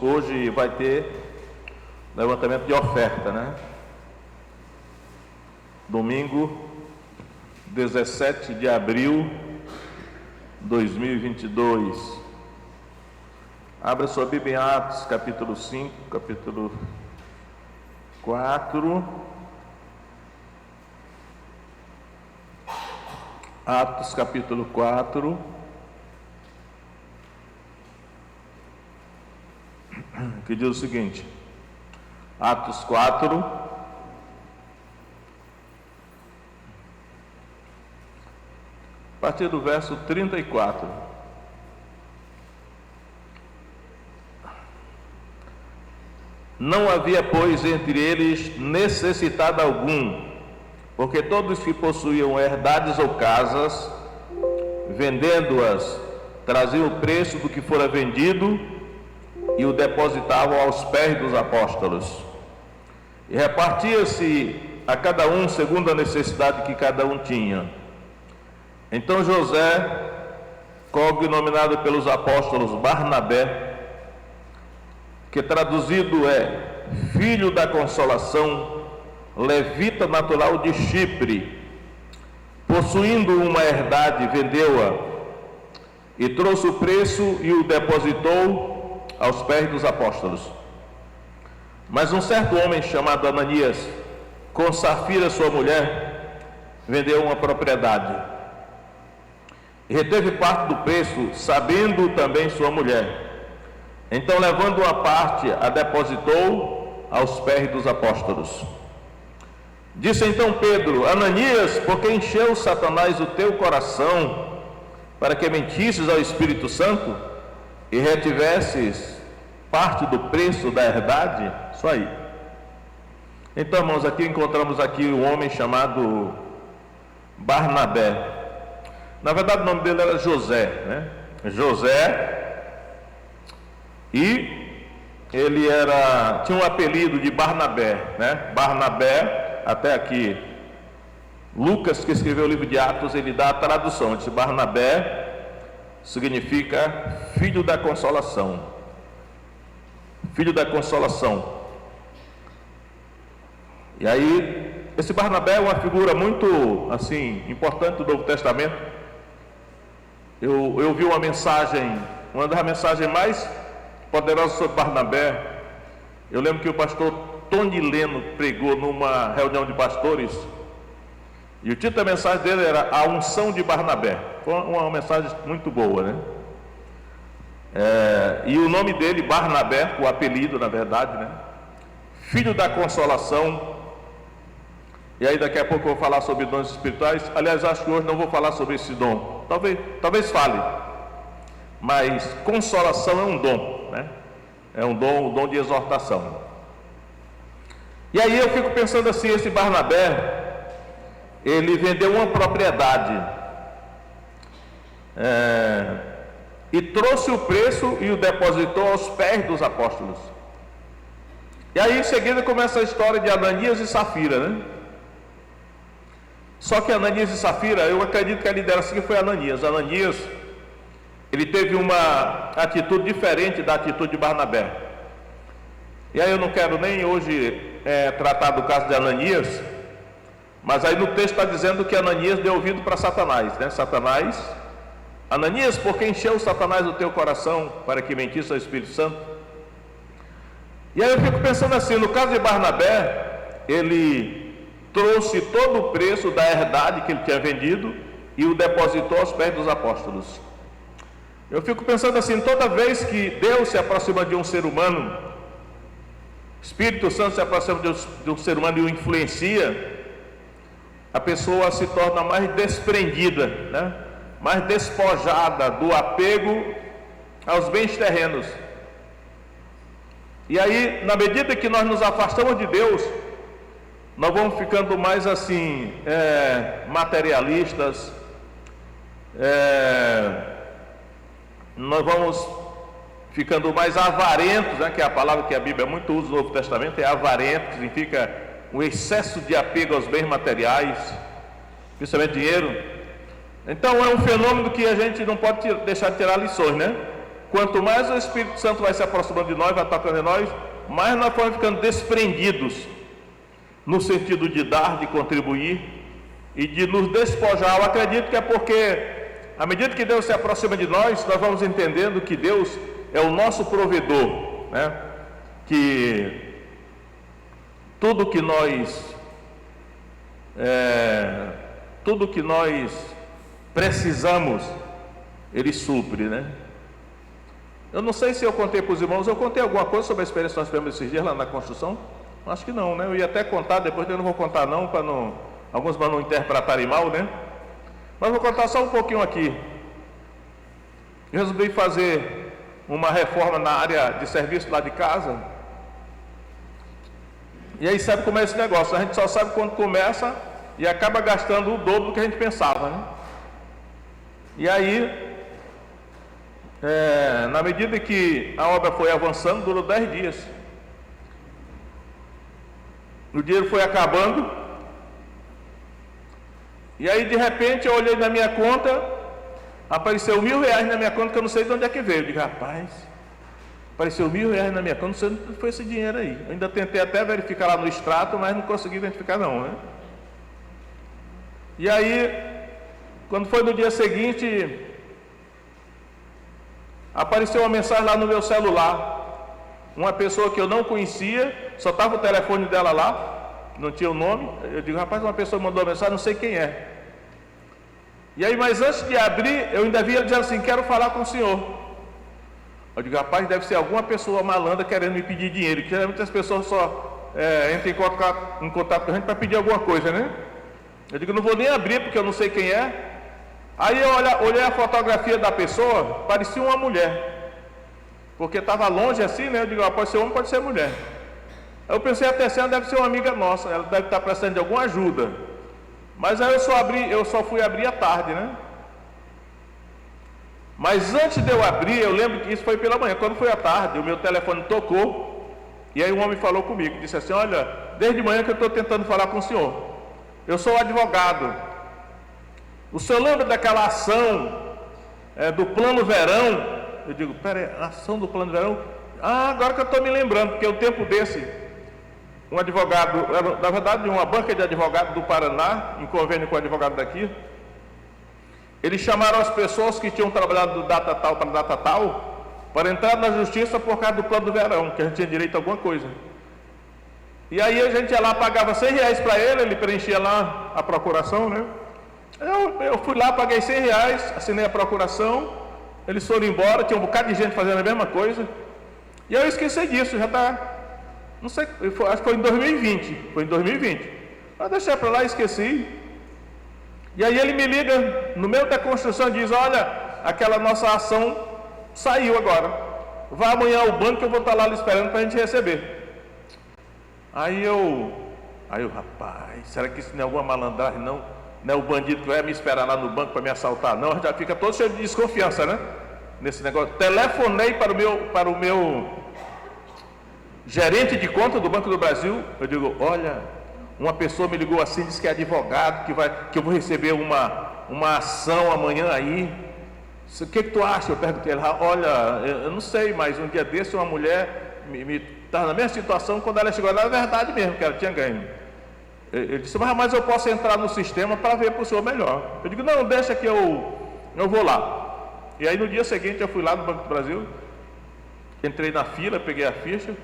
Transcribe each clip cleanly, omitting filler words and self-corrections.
Hoje vai ter levantamento de oferta, né? Domingo, 17 de abril de 2022. Abra sua Bíblia em Atos, capítulo 5, capítulo 4. Atos, capítulo 4. Que diz o seguinte: Atos 4, a partir do verso 34. Não havia, pois, entre eles necessitado algum, porque todos que possuíam herdades ou casas, vendendo-as, traziam o preço do que fora vendido e o depositavam aos pés dos apóstolos. E repartia-se a cada um segundo a necessidade que cada um tinha. Então José, cognominado pelos apóstolos Barnabé, que traduzido é filho da consolação, levita natural de Chipre, possuindo uma herdade, vendeu-a e trouxe o preço e o depositou aos pés dos apóstolos. Mas um certo homem chamado Ananias, com Safira sua mulher, vendeu uma propriedade e reteve parte do preço, sabendo também sua mulher. Então, levando uma parte, a depositou aos pés dos apóstolos. Disse então Pedro: Ananias, por que encheu Satanás o teu coração para que mentisses ao Espírito Santo e retivesses parte do preço da herdade? Isso aí. Então, irmãos, aqui encontramos aqui um homem chamado Barnabé. Na verdade, o nome dele era José, né? José. E ele tinha um apelido de Barnabé, né? Barnabé, até aqui, Lucas, que escreveu o livro de Atos, ele dá a tradução. Esse Barnabé significa filho da consolação. Filho da consolação. E aí, esse Barnabé é uma figura muito, assim, importante do Novo Testamento. Eu vi uma das mensagens mais poderosas sobre Barnabé. Eu lembro que o pastor Tony Leno pregou numa reunião de pastores, e o título da mensagem dele era A Unção de Barnabé. Foi uma mensagem muito boa, né? E o nome dele, Barnabé, o apelido, na verdade, né? Filho da consolação. E aí daqui a pouco eu vou falar sobre dons espirituais. Aliás, acho que hoje não vou falar sobre esse dom. Talvez fale. Mas consolação é um dom, né? É um dom de exortação. E aí eu fico pensando assim, esse Barnabé, ele vendeu uma propriedade, e trouxe o preço e o depositou aos pés dos apóstolos. E aí em seguida começa a história de Ananias e Safira, né? Só que Ananias e Safira, eu acredito que a liderança que foi Ananias. Ananias, ele teve uma atitude diferente da atitude de Barnabé. E aí eu não quero nem hoje tratar do caso de Ananias, mas aí no texto está dizendo que Ananias deu ouvido para Satanás, né? Ananias, por que encheu Satanás o teu coração para que mentisse ao Espírito Santo? E aí eu fico pensando assim, no caso de Barnabé, ele trouxe todo o preço da herdade que ele tinha vendido e o depositou aos pés dos apóstolos. Eu fico pensando assim, toda vez que Deus se aproxima de um ser humano, o Espírito Santo se aproxima de um ser humano e o influencia, a pessoa se torna mais desprendida, né? Mais despojada do apego aos bens terrenos. E aí, na medida que nós nos afastamos de Deus, nós vamos ficando mais assim, materialistas, nós vamos ficando mais avarentos, né? Que é a palavra que a Bíblia muito usa no Novo Testamento, é avarento, que significa um excesso de apego aos bens materiais, principalmente dinheiro. Então é um fenômeno que a gente não pode deixar de tirar lições, né? quanto mais o Espírito Santo vai se aproximando de nós, vai tocando em nós, mais nós vamos ficando desprendidos, no sentido de dar, de contribuir e de nos despojar. Eu acredito que é porque, à medida que Deus se aproxima de nós, nós vamos entendendo que Deus é o nosso provedor, né? Que tudo que nós precisamos, Ele supre, né? Eu não sei se eu contei para os irmãos, eu contei alguma coisa sobre a experiência que nós tivemos esses dias lá na construção? Acho que não, né? Eu ia até contar, depois eu não vou contar não, para não, alguns para não interpretarem mal, né? Mas vou contar só um pouquinho aqui. Eu resolvi fazer uma reforma na área de serviço lá de casa. E aí sabe como é esse negócio? A gente só sabe quando começa e acaba gastando o dobro do que a gente pensava, né? E aí, na medida que a obra foi avançando, durou 10 dias. O dinheiro foi acabando. E aí de repente eu olhei na minha conta, apareceu R$1.000 na minha conta, que eu não sei de onde é que veio. Eu digo, rapaz, apareceu R$1.000 na minha conta, não sei onde foi esse dinheiro aí. Eu ainda tentei até verificar lá no extrato, mas não consegui identificar não, né? E aí, quando foi no dia seguinte, apareceu uma mensagem lá no meu celular. Uma pessoa que eu não conhecia, só estava o telefone dela lá, não tinha o nome. Eu digo, rapaz, uma pessoa mandou uma mensagem, não sei quem é. E aí, mas antes de abrir, eu ainda vi ele dizendo assim, quero falar com o senhor. Eu digo, rapaz, deve ser alguma pessoa malandra querendo me pedir dinheiro, que geralmente as pessoas só entram em contato com a gente para pedir alguma coisa, né? Eu digo, não vou nem abrir porque eu não sei quem é. Aí eu olhei a fotografia da pessoa, parecia uma mulher. Porque estava longe assim, né? Eu digo, pode ser homem, pode ser mulher. Aí eu pensei, a terceira deve ser uma amiga nossa, ela deve estar precisando de alguma ajuda. Mas aí eu só fui abrir à tarde, né? Mas antes de eu abrir, eu lembro que isso foi pela manhã. Quando foi à tarde, o meu telefone tocou, e aí um homem falou comigo, disse assim, olha, desde manhã que eu estou tentando falar com o senhor. Eu sou advogado. O senhor lembra daquela ação do Plano Verão? Eu digo, peraí, ação do Plano Verão? Ah, agora que eu estou me lembrando, porque o tempo desse, um advogado, na verdade uma banca de advogados do Paraná, em convênio com o advogado daqui, eles chamaram as pessoas que tinham trabalhado do data tal para data tal, para entrar na justiça por causa do Plano do Verão, que a gente tinha direito a alguma coisa. E aí a gente ia lá, pagava R$100 para ele preenchia lá a procuração, né? Eu fui lá, paguei R$100, assinei a procuração, eles foram embora, tinha um bocado de gente fazendo a mesma coisa, e eu esqueci disso, já está, não sei, acho que foi em 2020, eu deixei para lá e esqueci. E aí ele me liga, no meio da construção, e diz, olha, aquela nossa ação saiu agora, vai amanhã ao banco que eu vou estar lá esperando para a gente receber. Aí eu, rapaz, será que isso não é alguma malandragem, não? Não é o bandido que vai me esperar lá no banco para me assaltar, não? Já fica todo cheio de desconfiança, né? Nesse negócio. Telefonei para o meu gerente de conta do Banco do Brasil. Eu digo, olha, uma pessoa me ligou assim, disse que é advogado, que eu vou receber uma ação amanhã aí. O que tu acha? Eu perguntei lá, olha, eu não sei, mas um dia desse uma mulher me estava na mesma situação, quando ela chegou lá, era verdade mesmo, que ela tinha ganho. Ele disse, mas eu posso entrar no sistema para ver para o senhor melhor. Eu digo, não, deixa que eu vou lá. E aí no dia seguinte eu fui lá no Banco do Brasil, entrei na fila, peguei a ficha.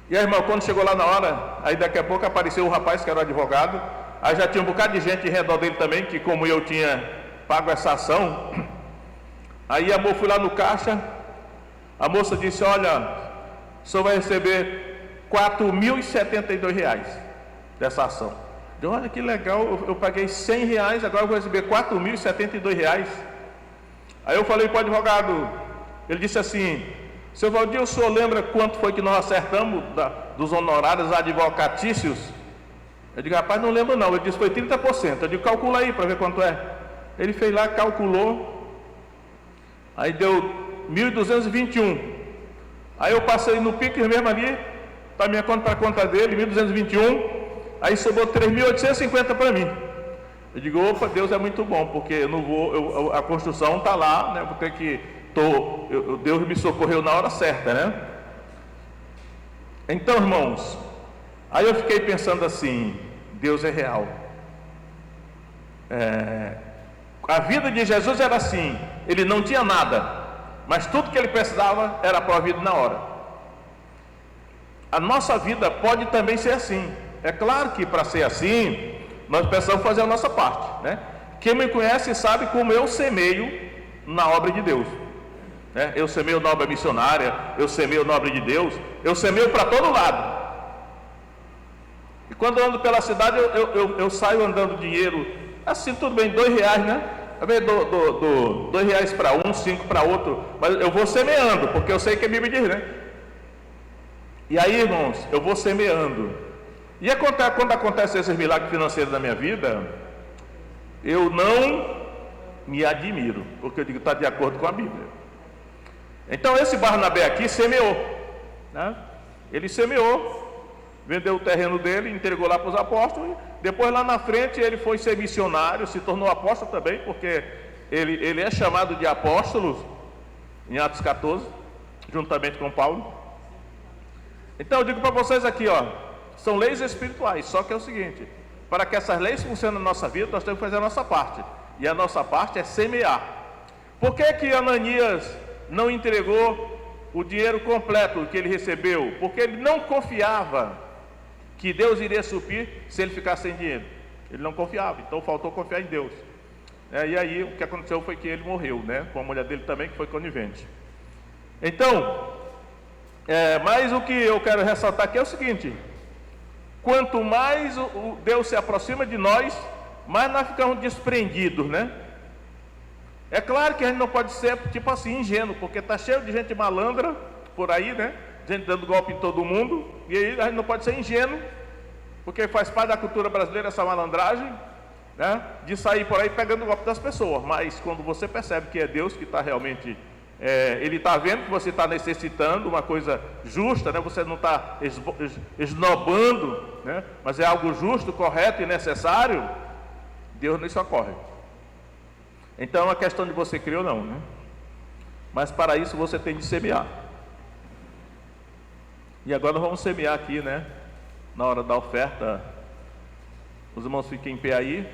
E aí, irmão, quando chegou lá na hora, aí daqui a pouco apareceu o rapaz que era o advogado, aí já tinha um bocado de gente em redor dele também, que como eu tinha pago essa ação, aí a moça foi lá no caixa, a moça disse, olha, o senhor vai receber R$4.072 dessa ação. Eu, olha que legal, eu paguei R$100, agora eu vou receber R$4.072. Aí eu falei para o advogado, ele disse assim, seu Valdir, o senhor lembra quanto foi que nós acertamos dos honorários advocatícios? Eu digo, rapaz, não lembro não. Ele disse, foi 30%. Eu digo, calcula aí para ver quanto é. Ele fez lá, calculou, aí deu 1.221. Aí eu passei no Pix mesmo ali, para minha conta, para a conta dele, 1.221, aí sobrou 3.850 para mim. Eu digo, opa, Deus é muito bom, porque eu não vou, a construção está lá, né? Vou ter que Deus me socorreu na hora certa, né? Então, irmãos, aí eu fiquei pensando assim: Deus é real. A vida de Jesus era assim, ele não tinha nada, mas tudo que ele precisava era provido na hora. A nossa vida pode também ser assim. É claro que para ser assim, nós precisamos fazer a nossa parte, né? Quem me conhece sabe como eu semeio na obra de Deus, né? Eu semeio na obra missionária, eu semeio na obra de Deus, eu semeio para todo lado. E quando eu ando pela cidade, eu saio andando dinheiro, assim, tudo bem, R$2, né? Dou R$2 para um, 5 para outro, mas eu vou semeando, porque eu sei que a Bíblia diz, né? E aí, irmãos, eu vou semeando. E quando acontece esses milagres financeiros na minha vida, eu não me admiro, porque eu digo, está de acordo com a Bíblia. Então esse Barnabé aqui semeou, né? Ele semeou, vendeu o terreno dele, entregou lá para os apóstolos. Depois lá na frente ele foi ser missionário, se tornou apóstolo também, porque ele é chamado de apóstolo em Atos 14, juntamente com Paulo. Então eu digo para vocês aqui, ó, são leis espirituais, só que é o seguinte: para que essas leis funcionem na nossa vida, nós temos que fazer a nossa parte, e a nossa parte é semear. Por que Ananias não entregou o dinheiro completo que ele recebeu? Porque ele não confiava que Deus iria suprir se ele ficasse sem dinheiro. Ele não confiava, então faltou confiar em Deus. E aí o que aconteceu foi que ele morreu, né? Com a mulher dele também, que foi conivente. Então, mas o que eu quero ressaltar aqui é o seguinte: quanto mais Deus se aproxima de nós, mais nós ficamos desprendidos, né? É claro que a gente não pode ser, tipo assim, ingênuo, porque está cheio de gente malandra por aí, né? Gente dando golpe em todo mundo, e aí a gente não pode ser ingênuo, porque faz parte da cultura brasileira essa malandragem, né? De sair por aí pegando o golpe das pessoas. Mas quando você percebe que é Deus que está realmente, Ele está vendo que você está necessitando uma coisa justa, né? Você não está esnobando, né? Mas é algo justo, correto e necessário, Deus nos socorre. Então é uma questão de você crer ou não, né? Mas para isso você tem de semear. E agora nós vamos semear aqui, né? Na hora da oferta, os irmãos fiquem em pé aí.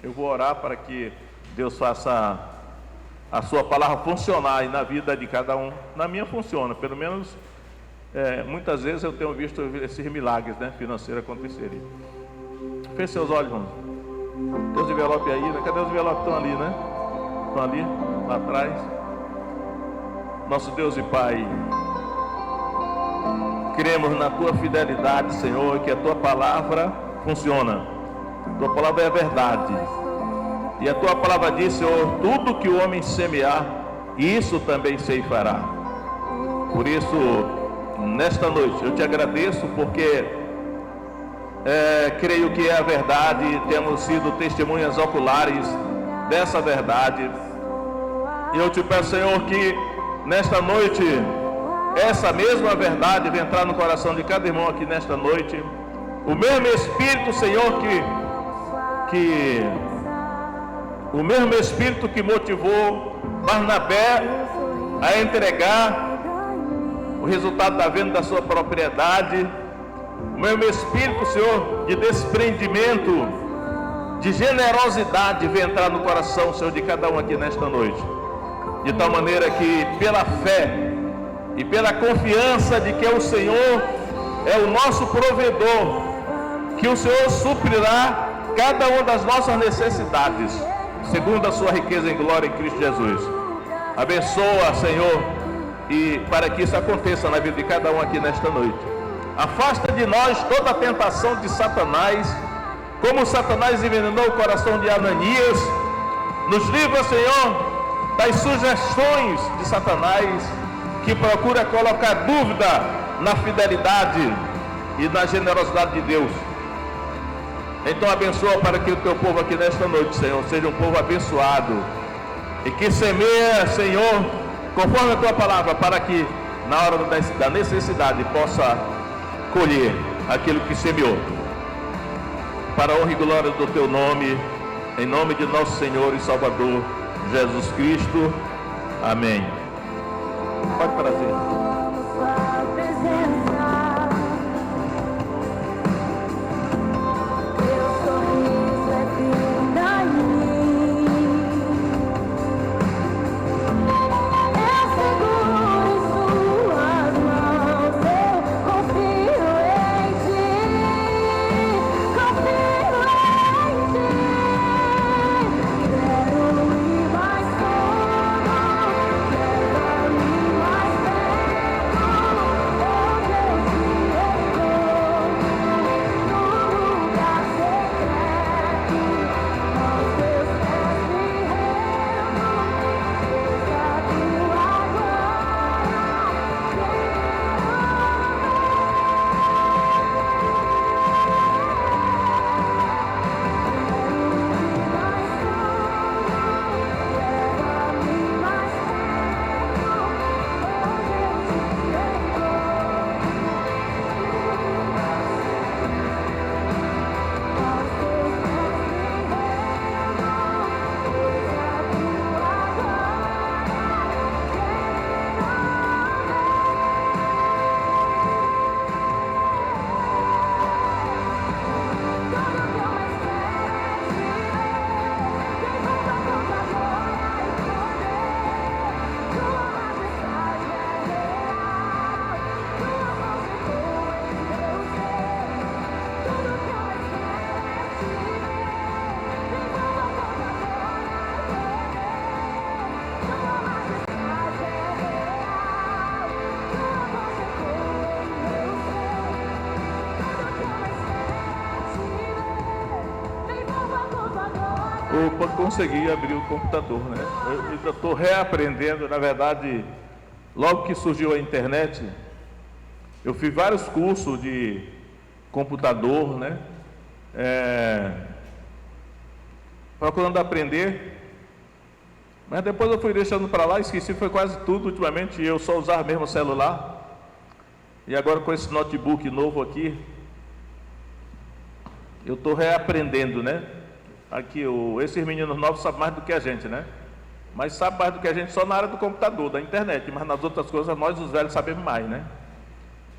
Eu vou orar para que Deus faça a sua palavra funcionar aí na vida de cada um. Na minha funciona, pelo menos muitas vezes eu tenho visto esses milagres, né, financeiros acontecerem. Feche seus olhos, irmãos. Tem os envelopes aí, né? Cadê os envelopes? Estão ali, né? Estão ali, lá atrás. Nosso Deus e Pai, cremos na Tua fidelidade, Senhor, que a Tua palavra funciona. A Tua palavra é a verdade. E a Tua palavra diz, Senhor, tudo que o homem semear, isso também ceifará. Por isso, nesta noite, eu te agradeço, porque creio que é a verdade, temos sido testemunhas oculares dessa verdade. E eu te peço, Senhor, que nesta noite, essa mesma verdade vai entrar no coração de cada irmão aqui nesta noite. O mesmo Espírito, Senhor, o mesmo Espírito que motivou Barnabé a entregar o resultado da venda da sua propriedade, o mesmo Espírito, Senhor, de desprendimento, de generosidade, vai entrar no coração, Senhor, de cada um aqui nesta noite, de tal maneira que pela fé e pela confiança de que o Senhor é o nosso provedor, que o Senhor suprirá cada uma das nossas necessidades, segundo a sua riqueza em glória em Cristo Jesus. Abençoa, Senhor, e para que isso aconteça na vida de cada um aqui nesta noite. Afasta de nós toda a tentação de Satanás, como Satanás envenenou o coração de Ananias. Nos livra, Senhor, das sugestões de Satanás, que procura colocar dúvida na fidelidade e na generosidade de Deus. Então abençoa para que o teu povo aqui nesta noite, Senhor, seja um povo abençoado, e que semeia, Senhor, conforme a tua palavra, para que na hora da necessidade possa colher aquilo que semeou, para a honra e glória do teu nome, em nome de nosso Senhor e Salvador Jesus Cristo. Amém. pode trazer. Para conseguir abrir o computador, né? Eu ainda estou reaprendendo, na verdade, logo que surgiu a internet, eu fiz vários cursos de computador, né? Procurando aprender, mas depois eu fui deixando para lá, esqueci, foi quase tudo ultimamente, eu só usava mesmo o celular, e agora com esse notebook novo aqui, eu estou reaprendendo, né? Aqui, esses meninos novos sabem mais do que a gente, né? Mas sabe mais do que a gente só na área do computador, da internet, mas nas outras coisas nós, os velhos, sabemos mais, né?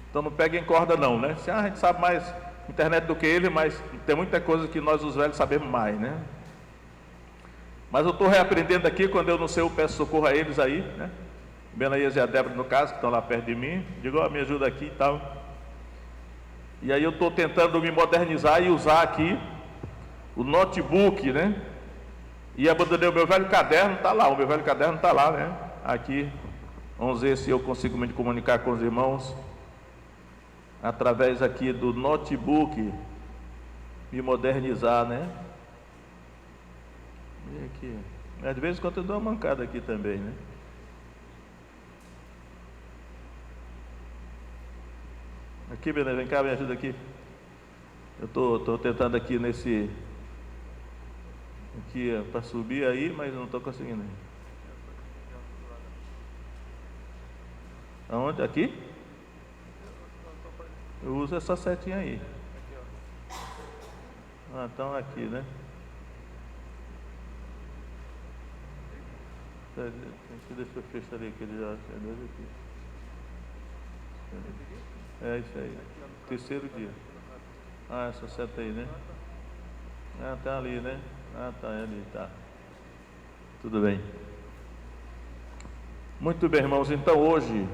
Então não peguem corda não, né? Se a gente sabe mais internet do que ele, mas tem muita coisa que nós, os velhos, sabemos mais, né? Mas eu estou reaprendendo aqui, quando eu não sei, eu peço socorro a eles aí, né? Benaías e a Débora, no caso, que estão lá perto de mim, digo, me ajuda aqui e tal. E aí eu estou tentando me modernizar e usar aqui o notebook, né? E abandonei o meu velho caderno, está lá, o meu velho caderno está lá, né? Aqui, vamos ver se eu consigo me comunicar com os irmãos através aqui do notebook, me modernizar, né? E aqui, de vez em quando eu dou uma mancada aqui também, né? Aqui, Bené, vem cá, me ajuda aqui. Eu estou tentando aqui nesse... Aqui para subir aí, mas não estou conseguindo. Aonde? Aqui? Eu uso essa setinha aí. Ah, então aqui, né? Deixa eu fechar ali aquele já. É isso aí. Terceiro dia. Ah, essa seta aí, né? Ah, tá ali, né? Ah, tá, é ali, tá. Tudo bem. Muito bem, irmãos. Então hoje,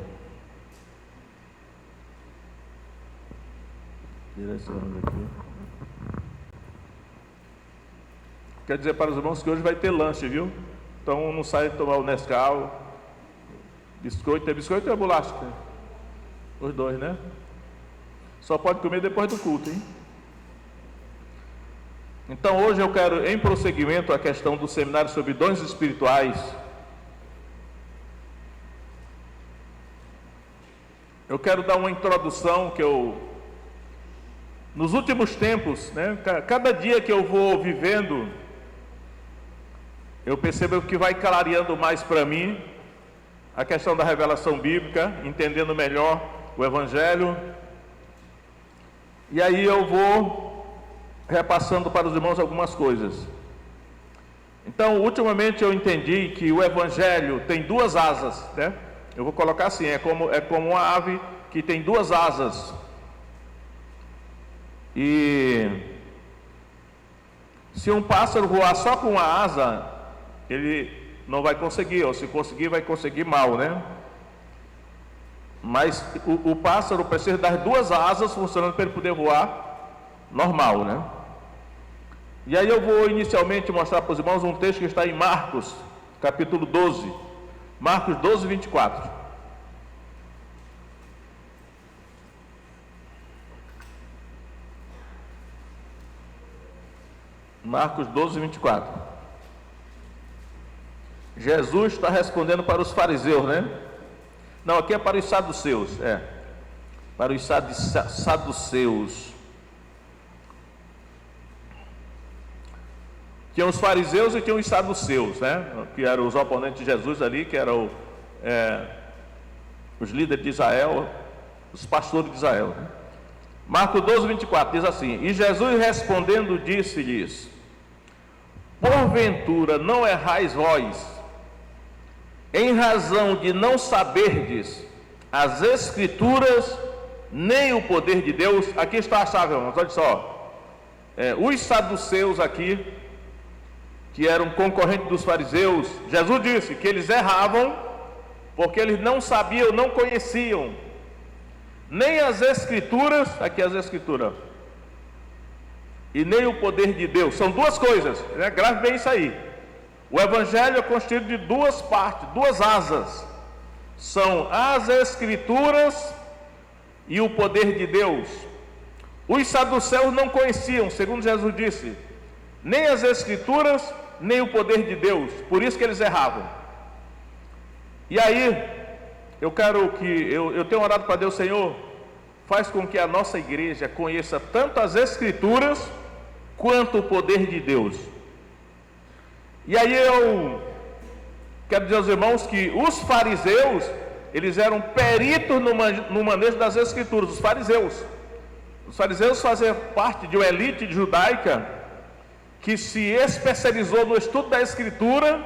direcionando aqui. Quer dizer para os irmãos que hoje vai ter lanche, viu? Então não sai de tomar o Nescau, biscoito. É biscoito ou é bolacha? Os dois, né? Só pode comer depois do culto, hein? Então hoje eu quero, em prosseguimento à questão do seminário sobre dons espirituais, eu quero dar uma introdução que nos últimos tempos, né, cada dia que eu vou vivendo, eu percebo que vai clareando mais para mim a questão da revelação bíblica, entendendo melhor o Evangelho, e aí eu vou repassando para os irmãos algumas coisas. Então, ultimamente eu entendi que o Evangelho tem duas asas, né? Eu vou colocar assim, é como uma ave que tem duas asas. E se um pássaro voar só com uma asa, ele não vai conseguir, ou se conseguir, vai conseguir mal, né? Mas o pássaro precisa das duas asas funcionando para ele poder voar normal, né? E aí eu vou inicialmente mostrar para os irmãos um texto que está em Marcos, capítulo 12. Marcos 12, 24. Marcos 12, 24. Jesus está respondendo para os fariseus, né? Não, aqui é para os saduceus, para os saduceus. Tinha os fariseus e tinha os saduceus, né? Que eram os oponentes de Jesus ali, que eram os líderes de Israel, os pastores de Israel, né? Marcos 12, 24 diz assim: E Jesus respondendo disse-lhes: Porventura não errais vós, em razão de não saberdes as Escrituras, nem o poder de Deus. Aqui está a chave, irmãos, olha só. Os saduceus aqui, que eram concorrentes dos fariseus, Jesus disse que eles erravam, porque eles não sabiam, não conheciam, nem as Escrituras, aqui as Escrituras, e nem o poder de Deus. São duas coisas, né? Grave bem isso aí. O Evangelho é constituído de duas partes, duas asas. São as Escrituras e o poder de Deus. Os saduceus não conheciam, segundo Jesus disse, nem as Escrituras, nem o poder de Deus. Por isso que eles erravam. E aí, eu tenho orado para Deus: Senhor, faz com que a nossa igreja conheça tanto as Escrituras quanto o poder de Deus. E aí eu quero dizer aos irmãos que os fariseus, eles eram peritos no manejo das Escrituras. Os fariseus faziam parte de uma elite judaica que se especializou no estudo da Escritura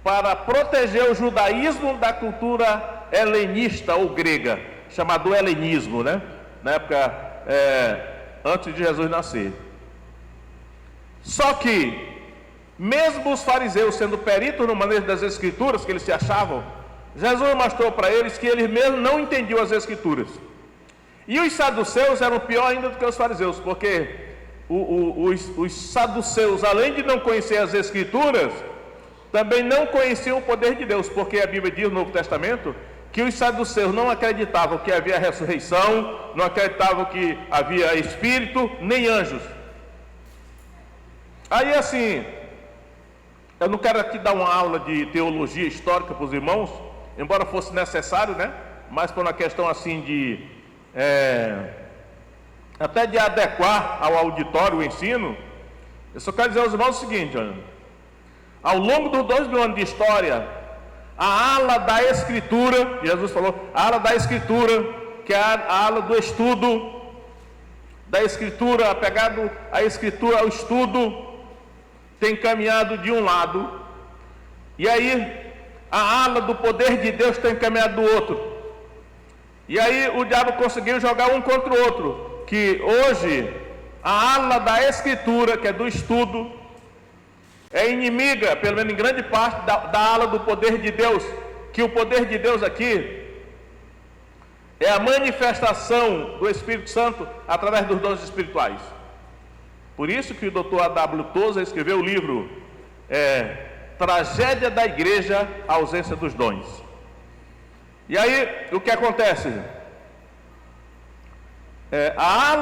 para proteger o judaísmo da cultura helenista ou grega, chamado helenismo, né? Na época antes de Jesus nascer. Só que mesmo os fariseus sendo peritos no manejo das Escrituras, que eles se achavam, Jesus mostrou para eles que eles mesmos não entendiam as Escrituras. E os saduceus eram pior ainda do que os fariseus, porque os saduceus, além de não conhecer as Escrituras, também não conheciam o poder de Deus, porque a Bíblia diz no Novo Testamento que os saduceus não acreditavam que havia ressurreição, não acreditavam que havia espírito, nem anjos. Aí assim, eu não quero aqui dar uma aula de teologia histórica para os irmãos, embora fosse necessário, né? Mas por uma questão assim de até de adequar ao auditório o ensino, eu só quero dizer aos irmãos o seguinte: ao longo dos 2000 anos de história, a ala da Escritura, Jesus falou, a ala da Escritura, que é a ala do estudo da Escritura, apegado à Escritura, ao estudo, tem caminhado de um lado, e aí a ala do poder de Deus tem caminhado do outro. E aí o diabo conseguiu jogar um contra o outro, que hoje a ala da Escritura, que é do estudo, é inimiga, pelo menos em grande parte, da ala do poder de Deus, que o poder de Deus aqui é a manifestação do Espírito Santo através dos dons espirituais. Por isso que o Dr. A.W. Tozer escreveu o livro Tragédia da Igreja, a ausência dos dons. E aí, o que acontece? A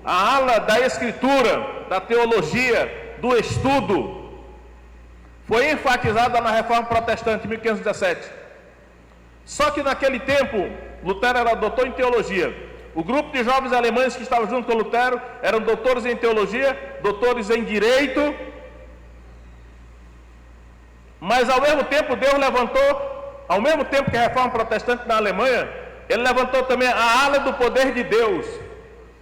ala da Escritura, da teologia, do estudo, foi enfatizada na Reforma Protestante, em 1517. Só que naquele tempo, Lutero era doutor em teologia. O grupo de jovens alemães que estavam junto com Lutero eram doutores em teologia, doutores em direito, mas ao mesmo tempo Deus levantou, ao mesmo tempo que a Reforma Protestante na Alemanha, ele levantou também a ala do poder de Deus.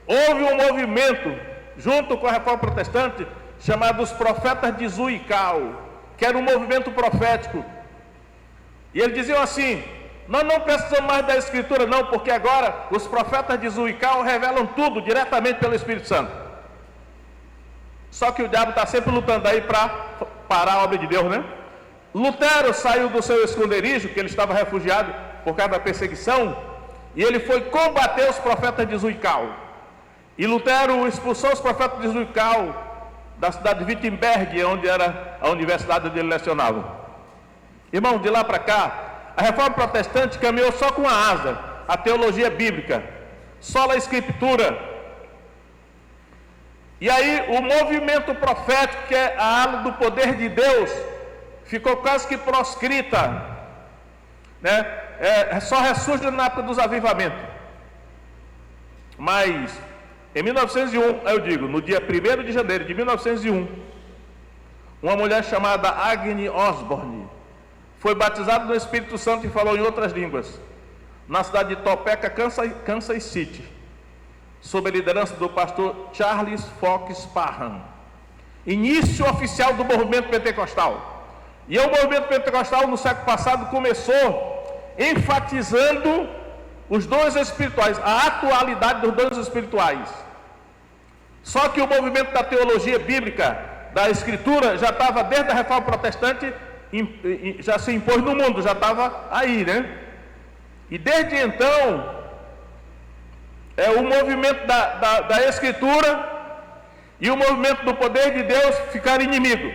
Houve um movimento junto com a Reforma Protestante chamado os profetas de Zwickau, que era um movimento profético. E eles diziam assim: nós não precisamos mais da Escritura não, porque agora os profetas de Zuical revelam tudo diretamente pelo Espírito Santo. Só que o diabo está sempre lutando aí para parar a obra de Deus, né? Lutero saiu do seu esconderijo, que ele estava refugiado por causa da perseguição, e ele foi combater os profetas de Zuical. E Lutero expulsou os profetas de Zuical da cidade de Wittenberg, onde era a universidade onde ele lecionava. Irmão, de lá para cá, a reforma protestante caminhou só com a asa, a teologia bíblica, só a escritura. E aí o movimento profético, que é a ala do poder de Deus, ficou quase que proscrita, né? Só ressurge na época dos avivamentos. Mas em 1901, eu digo, no dia 1º de janeiro de 1901, uma mulher chamada Agnes Osborne foi batizada no Espírito Santo e falou em outras línguas, na cidade de Topeka, Kansas City, sob a liderança do pastor Charles Fox Parham. Início oficial do movimento pentecostal. E o movimento pentecostal no século passado começou enfatizando os dons espirituais, a atualidade dos dons espirituais. Só que o movimento da teologia bíblica, da Escritura, já estava desde a reforma protestante, já se impôs no mundo, já estava aí, né? E desde então, o movimento da Escritura e o movimento do poder de Deus ficaram inimigos.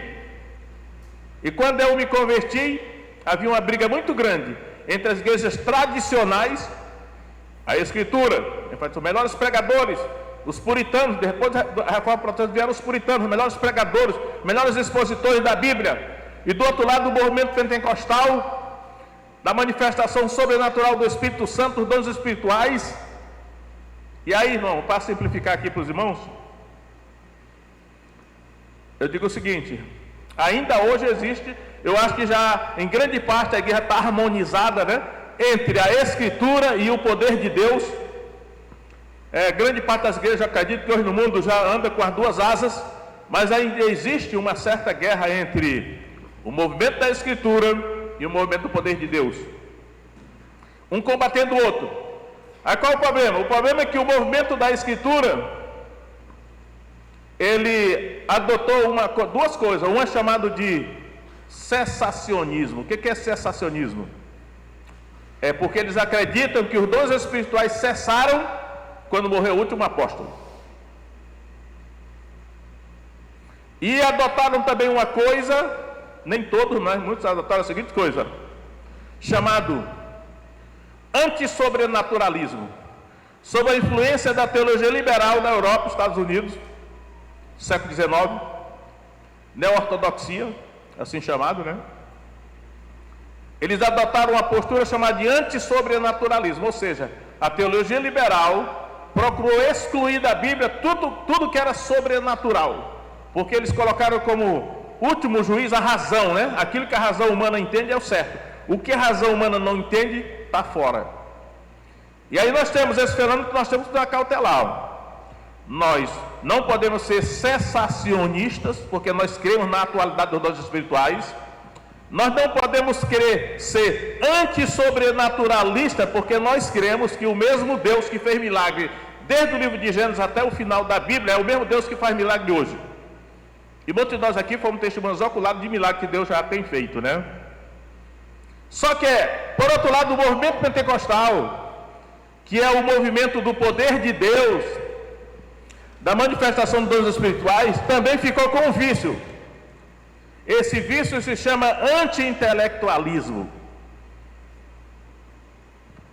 E quando eu me converti, havia uma briga muito grande entre as igrejas tradicionais, a Escritura, os melhores pregadores, os puritanos. Depois da reforma protestante vieram os puritanos, os melhores pregadores, os melhores expositores da Bíblia. E do outro lado, o movimento pentecostal, da manifestação sobrenatural do Espírito Santo, os dons espirituais. E aí, irmão, para simplificar aqui para os irmãos, eu digo o seguinte: ainda hoje existe, eu acho que já em grande parte a igreja está harmonizada, né, entre a Escritura e o poder de Deus. Grande parte das igrejas, eu acredito que hoje no mundo já anda com as duas asas, mas ainda existe uma certa guerra entre o movimento da Escritura e o movimento do poder de Deus, um combatendo o outro. Aí qual é o problema? O problema é que o movimento da Escritura, ele adotou duas coisas. Uma é chamado de cessacionismo. O que é cessacionismo? É porque eles acreditam que os dons espirituais cessaram quando morreu o último apóstolo. E adotaram também uma coisa, nem todos, mas muitos adotaram a seguinte coisa, chamado antissobrenaturalismo, sob a influência da teologia liberal na Europa, Estados Unidos, século XIX, neo-ortodoxia, assim chamado, né? Eles adotaram uma postura chamada de antissobrenaturalismo, ou seja, a teologia liberal procurou excluir da Bíblia tudo que era sobrenatural, porque eles colocaram como último juiz a razão, né? Aquilo que a razão humana entende é o certo, o que a razão humana não entende está fora. E aí nós temos esse fenômeno que nós temos que acautelar. Nós não podemos ser cessacionistas, porque nós cremos na atualidade dos dons espirituais. Nós não podemos querer ser antissobrenaturalista, porque nós cremos que o mesmo Deus que fez milagre desde o livro de Gênesis até o final da Bíblia é o mesmo Deus que faz milagre hoje. E muitos de nós aqui fomos testemunhas oculares de milagre que Deus já tem feito, né? Só que, por outro lado, o movimento pentecostal, que é o movimento do poder de Deus, da manifestação dos dons espirituais, também ficou com um vício. Esse vício se chama anti-intelectualismo.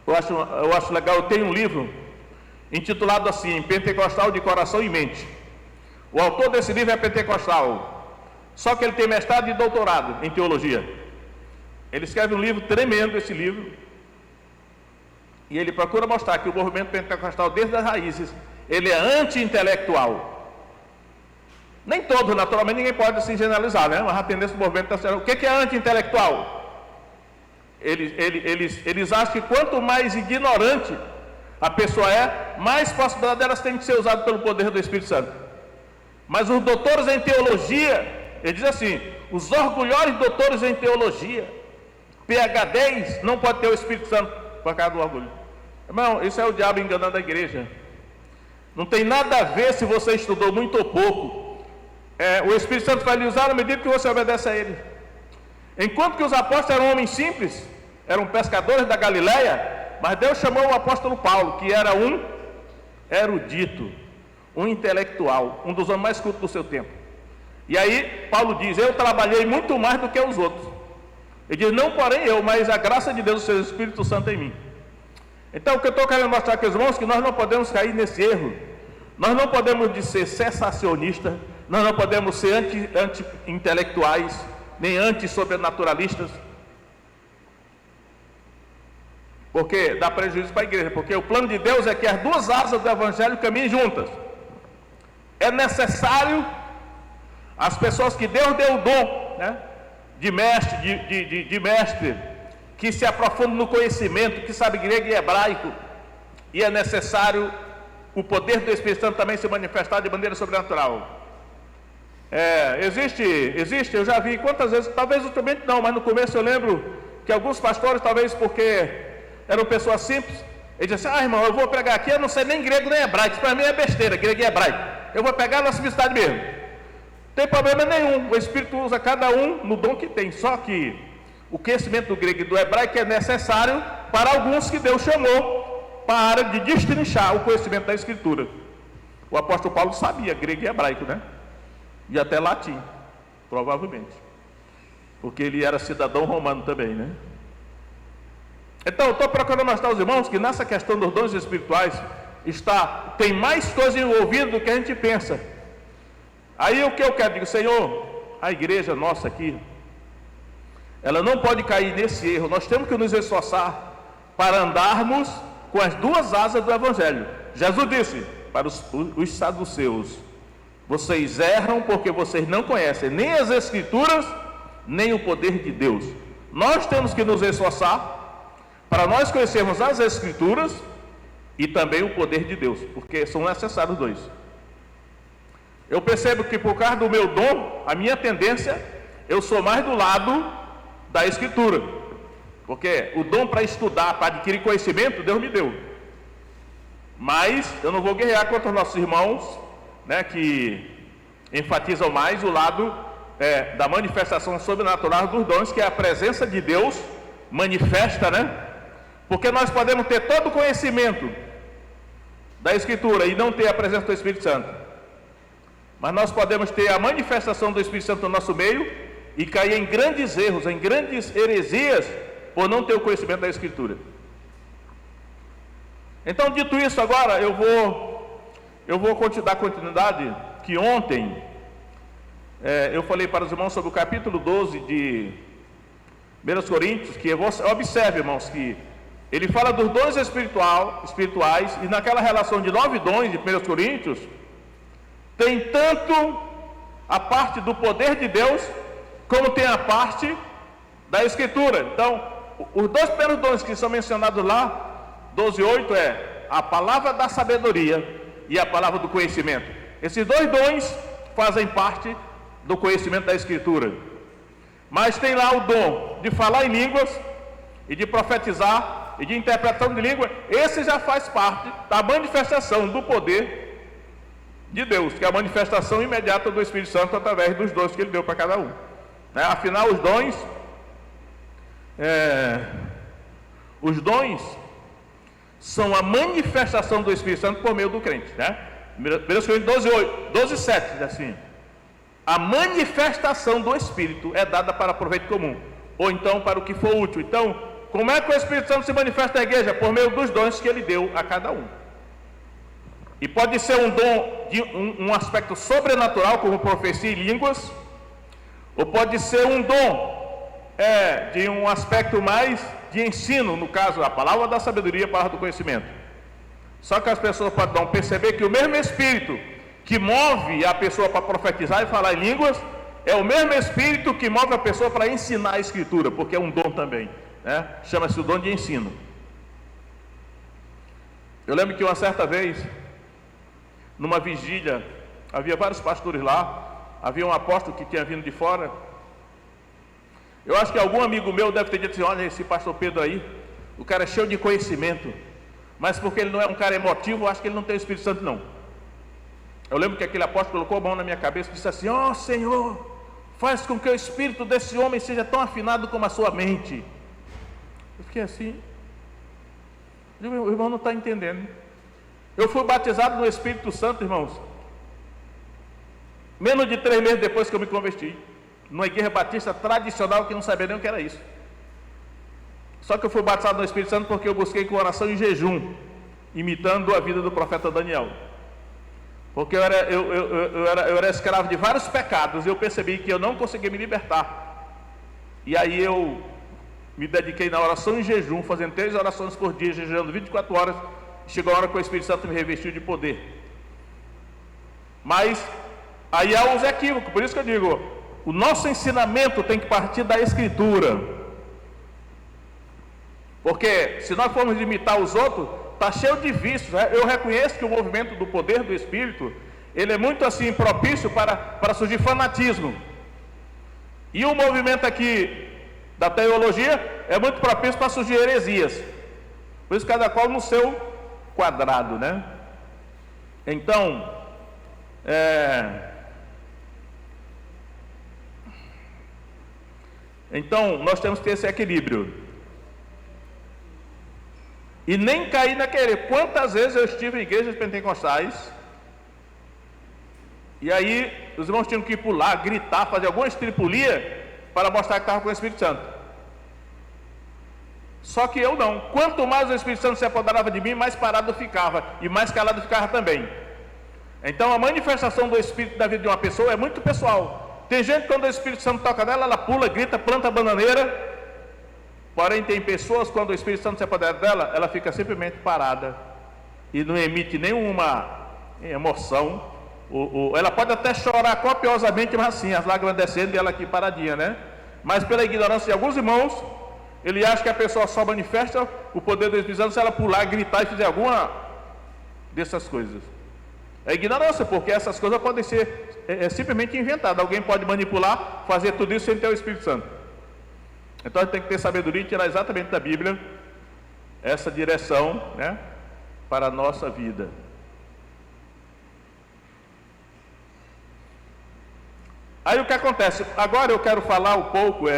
Eu acho legal, eu tenho um livro intitulado assim, Pentecostal de Coração e Mente. O autor desse livro é pentecostal, só que ele tem mestrado e doutorado em teologia. Ele escreve um livro tremendo, esse livro, e ele procura mostrar que o movimento pentecostal, desde as raízes, ele é anti-intelectual. Nem todo, naturalmente, ninguém pode se generalizar, né? Mas a tendência do movimento está sendo... O que é anti-intelectual? Eles acham que quanto mais ignorante a pessoa é, mais possibilidade delas tem que ser usada pelo poder do Espírito Santo. Mas os doutores em teologia, ele diz assim, os orgulhosos doutores em teologia, PhDs não pode ter o Espírito Santo por causa do orgulho. Irmão, isso é o diabo enganando a igreja. Não tem nada a ver se você estudou muito ou pouco. O Espírito Santo vai lhe usar na medida que você obedece a ele. Enquanto que os apóstolos eram homens simples, eram pescadores da Galileia, mas Deus chamou o apóstolo Paulo, que era um erudito, um intelectual, um dos homens mais cultos do seu tempo. E aí Paulo diz: eu trabalhei muito mais do que os outros. Ele diz: não porém eu, mas a graça de Deus, o seu Espírito Santo em mim. Então o que eu estou querendo mostrar aqui, irmãos, é que nós não podemos cair nesse erro. Nós não podemos ser sensacionistas, nós não podemos ser anti-intelectuais, nem anti-sobrenaturalistas, porque dá prejuízo para a igreja, porque o plano de Deus é que as duas asas do Evangelho caminhem juntas. É necessário as pessoas que Deus deu o dom, né, de mestre, que se aprofundam no conhecimento, que sabe grego e hebraico, e é necessário o poder do Espírito Santo também se manifestar de maneira sobrenatural. Existe, eu já vi quantas vezes, talvez ultimamente não, mas no começo eu lembro que alguns pastores, talvez porque eram pessoas simples, eles diziam assim: irmão, eu vou pregar aqui, eu não sei nem grego nem hebraico, isso para mim é besteira, grego e hebraico, eu vou pegar na simplicidade mesmo. Não tem problema nenhum, o Espírito usa cada um no dom que tem, só que o conhecimento do grego e do hebraico é necessário para alguns que Deus chamou para a área de destrinchar o conhecimento da Escritura. O apóstolo Paulo sabia grego e hebraico, né? E até latim, provavelmente, porque ele era cidadão romano também, né? Então, eu estou procurando mostrar aos irmãos que nessa questão dos dons espirituais tem mais coisa envolvida do que a gente pensa. Aí o que eu quero dizer: Senhor, a igreja nossa aqui, ela não pode cair nesse erro. Nós temos que nos esforçar para andarmos com as duas asas do Evangelho. Jesus disse para os saduceus: vocês erram porque vocês não conhecem nem as Escrituras, nem o poder de Deus. Nós temos que nos esforçar para nós conhecermos as Escrituras e também o poder de Deus, porque são necessários os dois. Eu percebo que por causa do meu dom, a minha tendência, eu sou mais do lado da Escritura, porque o dom para estudar, para adquirir conhecimento, Deus me deu. Mas eu não vou guerrear contra os nossos irmãos, né, que enfatizam mais o lado da manifestação sobrenatural dos dons, que é a presença de Deus manifesta, né? Porque nós podemos ter todo o conhecimento da Escritura e não ter a presença do Espírito Santo, mas nós podemos ter a manifestação do Espírito Santo no nosso meio e cair em grandes erros, em grandes heresias, por não ter o conhecimento da Escritura. Então, dito isso, agora eu vou dar continuidade, que ontem eu falei para os irmãos sobre o capítulo 12 de 1 Coríntios, que observe, irmãos, que ele fala dos dons espirituais, e naquela relação de 9 dons de 1 Coríntios, tem tanto a parte do poder de Deus, como tem a parte da Escritura. Então, os dois primeiros dons que são mencionados lá, 12:8, é a palavra da sabedoria e a palavra do conhecimento. Esses dois dons fazem parte do conhecimento da Escritura. Mas tem lá o dom de falar em línguas e de profetizar e de interpretação de língua. Esse já faz parte da manifestação do poder de Deus, que é a manifestação imediata do Espírito Santo através dos dons que ele deu para cada um, né? Afinal, os dons são a manifestação do Espírito Santo por meio do crente, né? 1 Coríntios 12:7 diz assim: a manifestação do Espírito é dada para proveito comum, ou então para o que for útil. Então, como é que o Espírito Santo se manifesta na igreja? Por meio dos dons que ele deu a cada um. E pode ser um dom de um aspecto sobrenatural, como profecia e línguas, ou pode ser um dom de um aspecto mais de ensino, no caso, a palavra da sabedoria, a palavra do conhecimento. Só que as pessoas podem perceber que o mesmo Espírito que move a pessoa para profetizar e falar em línguas, é o mesmo Espírito que move a pessoa para ensinar a Escritura, porque é um dom também, né? Chama-se o dom de ensino. Eu lembro que uma certa vez, numa vigília, havia vários pastores lá, havia um apóstolo que tinha vindo de fora, Eu acho que algum amigo meu deve ter dito assim: olha, esse pastor Pedro aí, o cara é cheio de conhecimento, mas porque ele não é um cara emotivo, eu acho que ele não tem o Espírito Santo não. Eu lembro que aquele apóstolo colocou a mão na minha cabeça e disse assim: ó Senhor, faz com que o espírito desse homem seja tão afinado como a sua mente. Eu fiquei assim, o irmão não está entendendo. Eu fui batizado no Espírito Santo, irmãos, menos de 3 meses depois que eu me converti, numa igreja batista tradicional que não sabia nem o que era isso. Só que eu fui batizado no Espírito Santo porque eu busquei com oração e jejum, imitando a vida do profeta Daniel. Porque eu era escravo de vários pecados, e eu percebi que eu não conseguia me libertar. E aí eu me dediquei na oração e jejum, fazendo 3 orações por dia, jejuando 24 horas. Chegou a hora que o Espírito Santo me revestiu de poder. Mas aí há os equívocos, por isso que eu digo, o nosso ensinamento tem que partir da Escritura. Porque se nós formos imitar os outros, está cheio de vícios. Eu reconheço que o movimento do poder do Espírito, ele é muito assim propício para surgir fanatismo. E o movimento aqui da teologia é muito propício para surgir heresias. Por isso cada qual no seu quadrado, né? Então, nós temos que ter esse equilíbrio. E nem cair naquele. Quantas vezes eu estive em igrejas pentecostais, e aí os irmãos tinham que ir pular, gritar, fazer alguma estripulia para mostrar que estava com o Espírito Santo. Só que eu não. Quanto mais o Espírito Santo se apoderava de mim, mais parado eu ficava, e mais calado eu ficava também. Então a manifestação do Espírito da vida de uma pessoa é muito pessoal. Tem gente que quando o Espírito Santo toca nela, ela pula, grita, planta a bananeira. Porém tem pessoas, quando o Espírito Santo se apodera dela, ela fica simplesmente parada e não emite nenhuma emoção. Ela pode até chorar copiosamente, mas assim, as lágrimas descendo e ela aqui paradinha, né? Mas pela ignorância de alguns irmãos, ele acha que a pessoa só manifesta o poder do Espírito Santo se ela pular, gritar e fizer alguma dessas coisas. É ignorância, porque essas coisas podem ser simplesmente inventadas. Alguém pode manipular, fazer tudo isso sem ter o Espírito Santo. Então a gente tem que ter sabedoria e tirar exatamente da Bíblia essa direção, né, para a nossa vida. Aí o que acontece? Agora eu quero falar um pouco, 1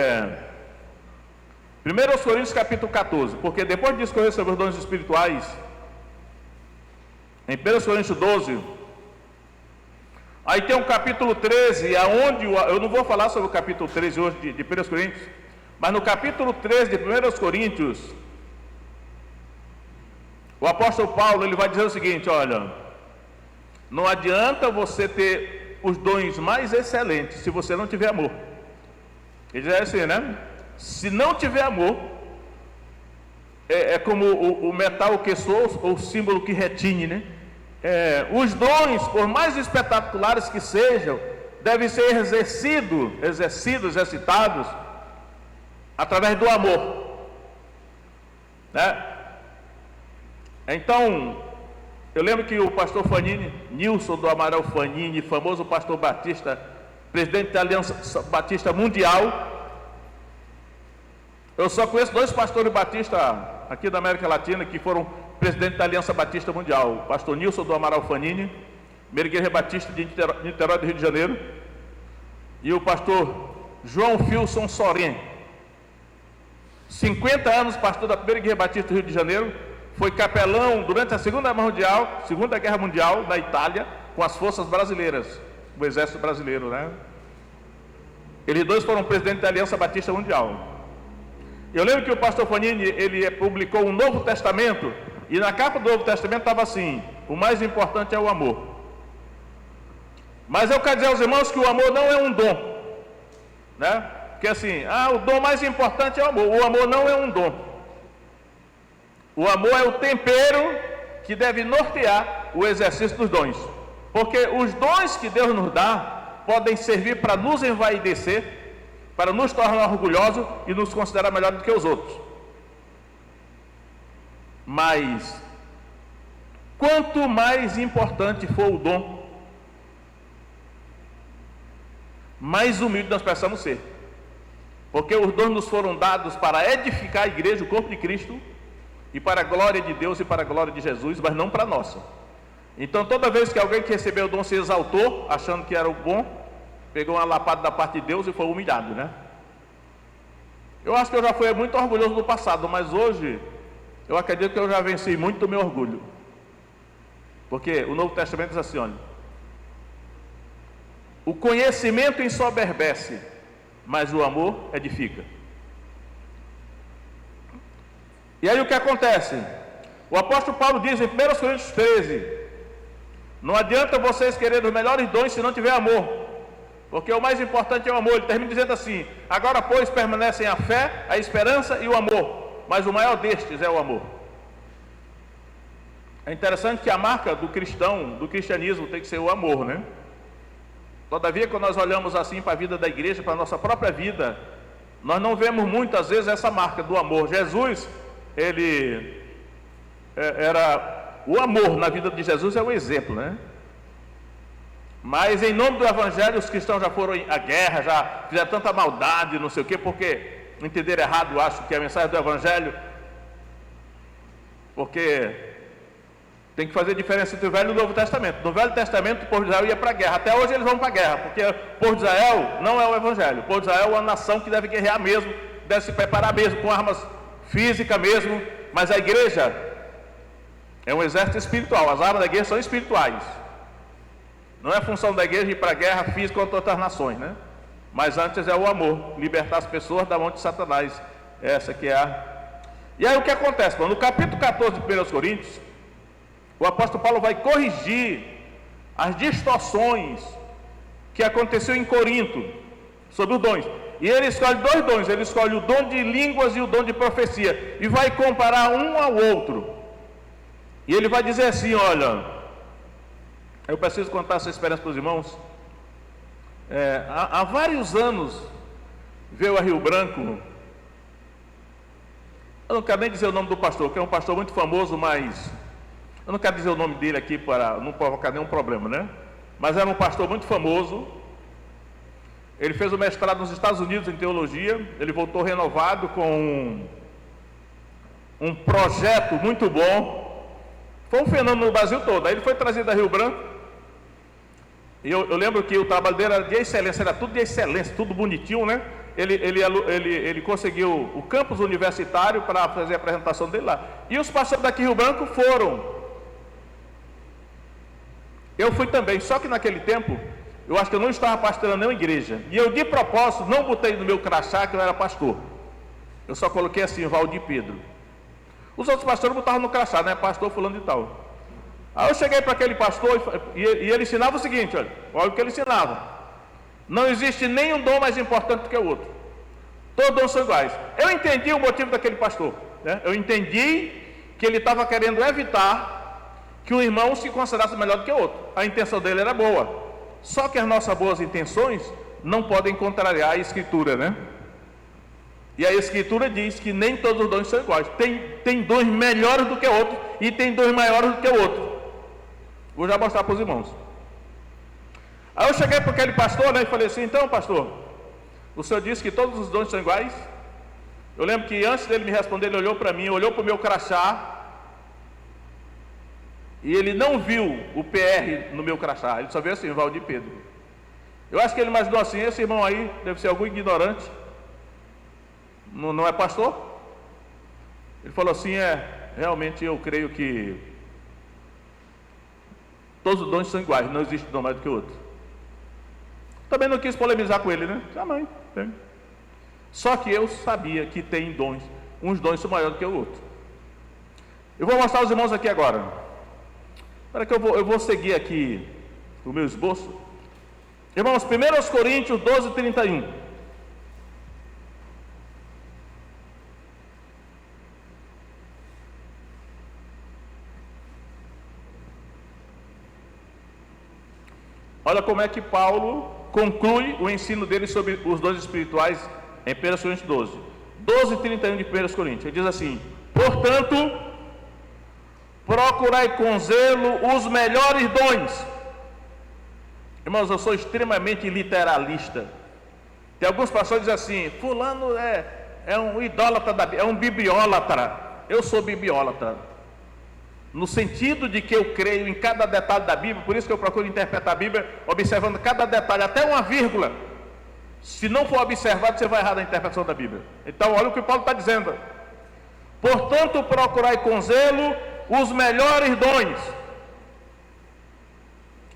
Coríntios capítulo 14, porque depois de discorrer sobre os dons espirituais, em 1 Coríntios 12, aí tem um capítulo 13, aonde eu não vou falar sobre o capítulo 13 hoje de 1 Coríntios, mas no capítulo 13 de 1 Coríntios, o apóstolo Paulo ele vai dizer o seguinte: olha, não adianta você ter os dons mais excelentes se você não tiver amor. Ele diz assim, né? Se não tiver amor, é como o metal que soa, ou o símbolo que retine, né? Os dons, por mais espetaculares que sejam, devem ser exercitados através do amor, né? Então, eu lembro que o pastor Fanini, Nilson do Amaral Fanini, famoso pastor batista, presidente da Aliança Batista Mundial. Eu só conheço 2 pastores batistas aqui da América Latina que foram presidente da Aliança Batista Mundial: o pastor Nilson do Amaral Fanini, primeira igreja batista de Niterói do Rio de Janeiro, e o pastor João Filson Sorin, 50 anos pastor da primeira igreja batista do Rio de Janeiro, foi capelão durante a Segunda Guerra Mundial na Itália, com as forças brasileiras, o exército brasileiro, né? Eles 2 foram presidentes da Aliança Batista Mundial. Eu lembro que o pastor Fanini, ele publicou um Novo Testamento, e na capa do Novo Testamento estava assim: o mais importante é o amor. Mas eu quero dizer aos irmãos que o amor não é um dom, né? Porque assim, o dom mais importante é o amor. O amor não é um dom. O amor é o tempero que deve nortear o exercício dos dons. Porque os dons que Deus nos dá podem servir para nos envaidecer, para nos tornar orgulhosos e nos considerar melhor do que os outros. Mas, quanto mais importante for o dom, mais humilde nós precisamos ser. Porque os dons nos foram dados para edificar a igreja, o corpo de Cristo, e para a glória de Deus e para a glória de Jesus, mas não para a nossa. Então, toda vez que alguém que recebeu o dom se exaltou, achando que era o bom, pegou uma lapada da parte de Deus e foi humilhado, né? Eu acho que eu já fui muito orgulhoso no passado, mas hoje eu acredito que eu já venci muito do meu orgulho. Porque o Novo Testamento diz assim, olha: o conhecimento ensoberbece, mas o amor edifica. E aí o que acontece? O apóstolo Paulo diz em 1 Coríntios 13: não adianta vocês quererem os melhores dons se não tiver amor, porque o mais importante é o amor. Ele termina dizendo assim: agora pois permanecem a fé, a esperança e o amor, mas o maior destes é o amor. É interessante que a marca do cristão, do cristianismo, tem que ser o amor, né? Todavia, quando nós olhamos assim para a vida da igreja, para a nossa própria vida, nós não vemos muitas vezes essa marca do amor. Jesus, ele era o amor na vida de Jesus, é o exemplo, né? Mas em nome do evangelho, os cristãos já foram à guerra, já fizeram tanta maldade, não sei o quê, porque entenderam errado, acho que a mensagem do evangelho, porque tem que fazer diferença entre o Velho e o Novo Testamento. No Velho Testamento, o povo de Israel ia para a guerra. Até hoje eles vão para a guerra, porque o povo de Israel não é o Evangelho. O povo de Israel é uma nação que deve guerrear mesmo, deve se preparar mesmo, com armas físicas mesmo. Mas a igreja é um exército espiritual. As armas da igreja são espirituais. Não é função da igreja ir para a guerra física contra outras nações, né? Mas antes é o amor, libertar as pessoas da mão de Satanás. Essa que é a... E aí o que acontece? No capítulo 14 de 1 Coríntios, o apóstolo Paulo vai corrigir as distorções que aconteceu em Corinto sobre os dons. E ele escolhe dois dons, ele escolhe o dom de línguas e o dom de profecia, e vai comparar um ao outro. E ele vai dizer assim: olha, eu preciso contar essa experiência para os irmãos. Há vários anos veio a Rio Branco, eu não quero nem dizer o nome do pastor, que é um pastor muito famoso, mas eu não quero dizer o nome dele aqui para não provocar nenhum problema, né? Mas era um pastor muito famoso. Ele fez o mestrado nos Estados Unidos em teologia. Ele voltou renovado com um projeto muito bom. Foi um fenômeno no Brasil todo. Aí ele foi trazido a Rio Branco. E eu lembro que o trabalho dele era de excelência, era tudo de excelência, tudo bonitinho, né? Ele conseguiu o campus universitário para fazer a apresentação dele lá. E os pastores daqui Rio Branco foram. Eu fui também, só que naquele tempo, eu acho que eu não estava pastoreando nenhuma igreja. E eu, de propósito, não botei no meu crachá que eu era pastor. Eu só coloquei assim, Valdir Pedro. Os outros pastores botavam no crachá, né? Pastor fulano e tal. Aí eu cheguei para aquele pastor e ele ensinava o seguinte, olha o que ele ensinava. Não existe nenhum dom mais importante do que o outro. Todos dons são iguais. Eu entendi o motivo daquele pastor, né? Eu entendi que ele estava querendo evitar que o irmão se considerasse melhor do que o outro. A intenção dele era boa. Só que as nossas boas intenções não podem contrariar a Escritura, né? E a Escritura diz que nem todos os dons são iguais. Tem dons melhores do que o outro e tem dons maiores do que o outro. Vou já mostrar para os irmãos. Aí eu cheguei para aquele pastor, né, e falei assim: então, pastor, o senhor disse que todos os dons são iguais? Eu lembro que antes dele me responder, ele olhou para mim, olhou para o meu crachá, e ele não viu o PR no meu crachá, ele só viu assim, Valdir Pedro. Eu acho que ele imaginou assim: esse irmão aí deve ser algum ignorante, não é pastor? Ele falou assim: realmente eu creio que todos os dons são iguais, não existe dom mais do que o outro. Também não quis polemizar com ele, né? Também tem. Só que eu sabia que tem dons, uns dons são maiores do que o outro. Eu vou mostrar aos irmãos aqui agora. Espera que eu vou seguir aqui o meu esboço. Irmãos, 1 Coríntios 12, 31. Olha como é que Paulo conclui o ensino dele sobre os dons espirituais em 1 Coríntios 12. 12, 31 de 1 Coríntios. Ele diz assim: portanto, procurai com zelo os melhores dons. Irmãos, eu sou extremamente literalista. Tem alguns pastores que dizem assim: fulano é um idólatra da Bíblia, é um bibliólatra. Eu sou bibliólatra, no sentido de que eu creio em cada detalhe da Bíblia. Por isso que eu procuro interpretar a Bíblia observando cada detalhe, até uma vírgula. Se não for observado, você vai errar na interpretação da Bíblia. Então olha o que Paulo está dizendo: portanto procurai com zelo os melhores dons.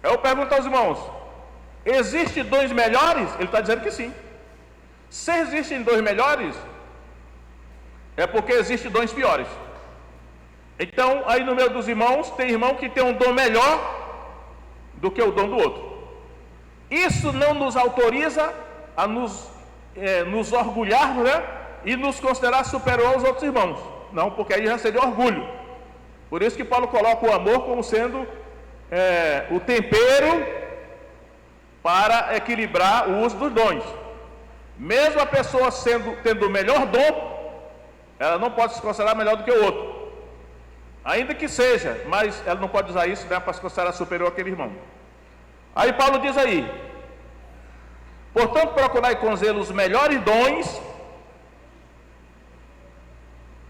Eu pergunto aos irmãos: existem dons melhores? Ele está dizendo que sim. Se existem dons melhores, é porque existem dons piores. Então, aí no meio dos irmãos, tem irmão que tem um dom melhor do que o dom do outro. Isso não nos autoriza a nos orgulharmos, né? E nos considerar superior aos outros irmãos. Não, porque aí já seria orgulho. Por isso que Paulo coloca o amor como sendo o tempero para equilibrar o uso dos dons. Mesmo a pessoa tendo o melhor dom, ela não pode se considerar melhor do que o outro, ainda que seja, mas ela não pode usar isso, né, para se considerar superior àquele irmão. Aí Paulo diz aí: portanto procurai com zelo os melhores dons,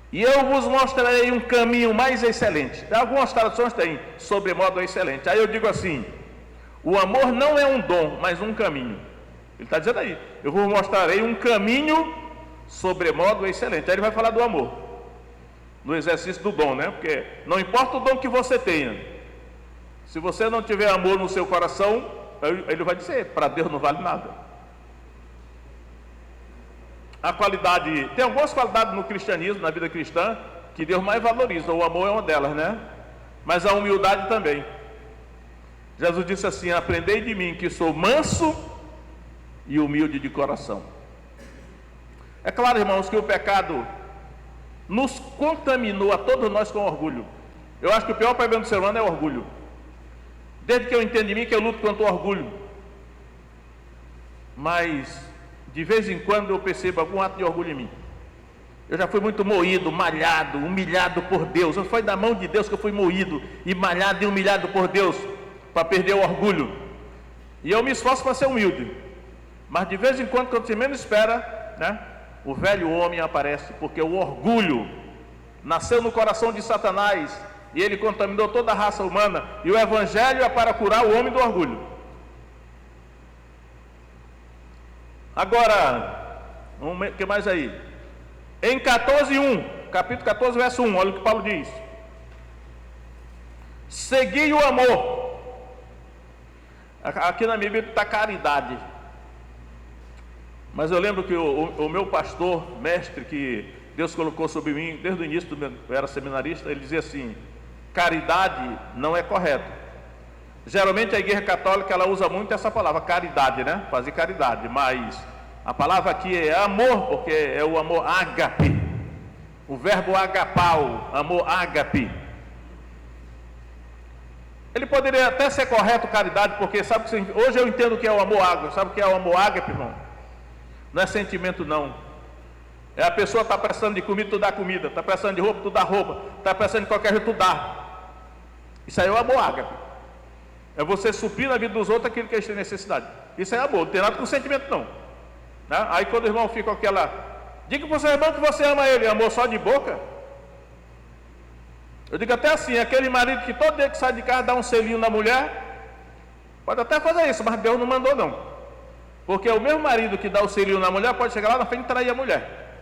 e eu vos mostrarei um caminho mais excelente. Algumas traduções têm sobremodo excelente. Aí eu digo assim: o amor não é um dom, mas um caminho. Ele está dizendo aí: eu vos mostrarei um caminho sobremodo excelente. Aí ele vai falar do amor, no exercício do dom, né? Porque não importa o dom que você tenha, se você não tiver amor no seu coração, ele vai dizer: para Deus não vale nada. A qualidade, tem algumas qualidades no cristianismo, na vida cristã, que Deus mais valoriza. O amor é uma delas, né? Mas a humildade também. Jesus disse assim: aprendei de mim, que sou manso e humilde de coração. É claro, irmãos, que o pecado nos contaminou a todos nós com orgulho. Eu acho que o pior problema do ser humano é o orgulho. Desde que eu entendo de mim, que eu luto contra o orgulho. Mas de vez em quando eu percebo algum ato de orgulho em mim. Eu já fui muito moído, malhado, humilhado por Deus. Foi da mão de Deus que eu fui moído e malhado e humilhado por Deus, para perder o orgulho. E eu me esforço para ser humilde. Mas de vez em quando, quando você menos espera, né, o velho homem aparece, porque o orgulho nasceu no coração de Satanás e ele contaminou toda a raça humana. E o evangelho é para curar o homem do orgulho. Agora, o que mais aí? Em 14:1, capítulo 14, verso 1, olha o que Paulo diz: segui o amor. Aqui na minha Bíblia está caridade. Mas eu lembro que o meu pastor, mestre, que Deus colocou sobre mim desde o início, eu era seminarista, ele dizia assim: caridade não é correto. Geralmente a igreja católica ela usa muito essa palavra, caridade, né? Fazer caridade, mas a palavra aqui é amor, porque é o amor ágape, o verbo agapau, amor ágape. Ele poderia até ser correto, caridade, porque sabe que hoje eu entendo o que é o amor ágape. Sabe o que é o amor ágape, irmão? Não é sentimento, não. É a pessoa está precisando de comida, tu dá comida. Está precisando de roupa, tu dá roupa. Está precisando de qualquer jeito, tu dá. Isso aí é o amor ágape. É você suprir na vida dos outros aquilo que eles têm necessidade. Isso é amor, não tem nada com sentimento, não. Né? Aí quando o irmão fica com aquela: diga para o seu irmão que você ama ele. Amor só de boca? Eu digo até assim: aquele marido que todo dia que sai de casa dá um selinho na mulher, pode até fazer isso, mas Deus não mandou, não. Porque o mesmo marido que dá o selinho na mulher pode chegar lá na frente e trair a mulher.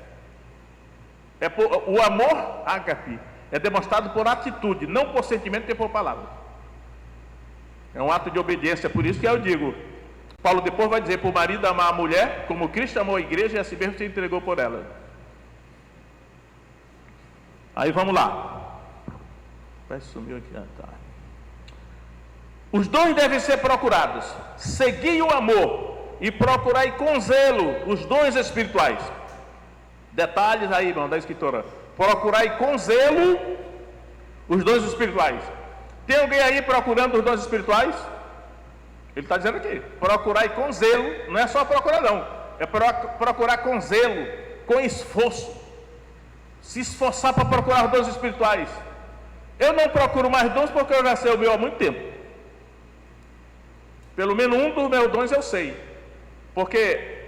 O amor ágape é demonstrado por atitude, não por sentimento nem por palavra. É um ato de obediência. Por isso que eu digo, Paulo depois vai dizer para o marido amar a mulher como Cristo amou a igreja e assim mesmo se entregou por ela. Aí vamos lá. Vai sumir aqui. Tá. Os dons devem ser procurados. Segui o amor e procurai com zelo os dons espirituais. Detalhes aí, irmão, da escritora: procurai com zelo os dons espirituais. Tem alguém aí procurando os dons espirituais? Ele está dizendo aqui: procurai com zelo. Não é só procurar, não, é procurar com zelo, com esforço. Se esforçar para procurar os dons espirituais. Eu não procuro mais dons porque eu já sei o meu há muito tempo. Pelo menos um dos meus dons eu sei. Porque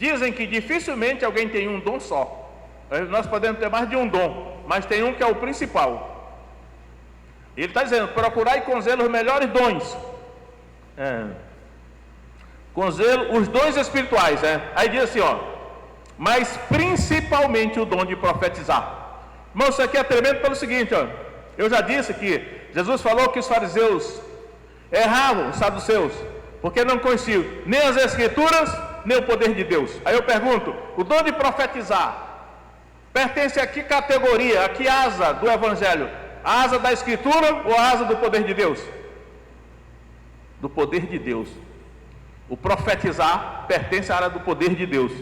Dizem que dificilmente alguém tem um dom só. Nós podemos ter mais de um dom, mas tem um que é o principal. Ele está dizendo: procurai com zelo os melhores dons. Com zelo os dons espirituais. Aí diz assim, mas principalmente o dom de profetizar. Irmão, isso aqui é tremendo pelo seguinte, eu já disse que Jesus falou que os fariseus erravam, os saduceus, porque não conheciam nem as Escrituras, nem o poder de Deus. Aí eu pergunto: o dom de profetizar pertence a que categoria, a que asa do Evangelho? A asa da Escritura ou a asa do poder de Deus? Do poder de Deus. O profetizar pertence à área do poder de Deus,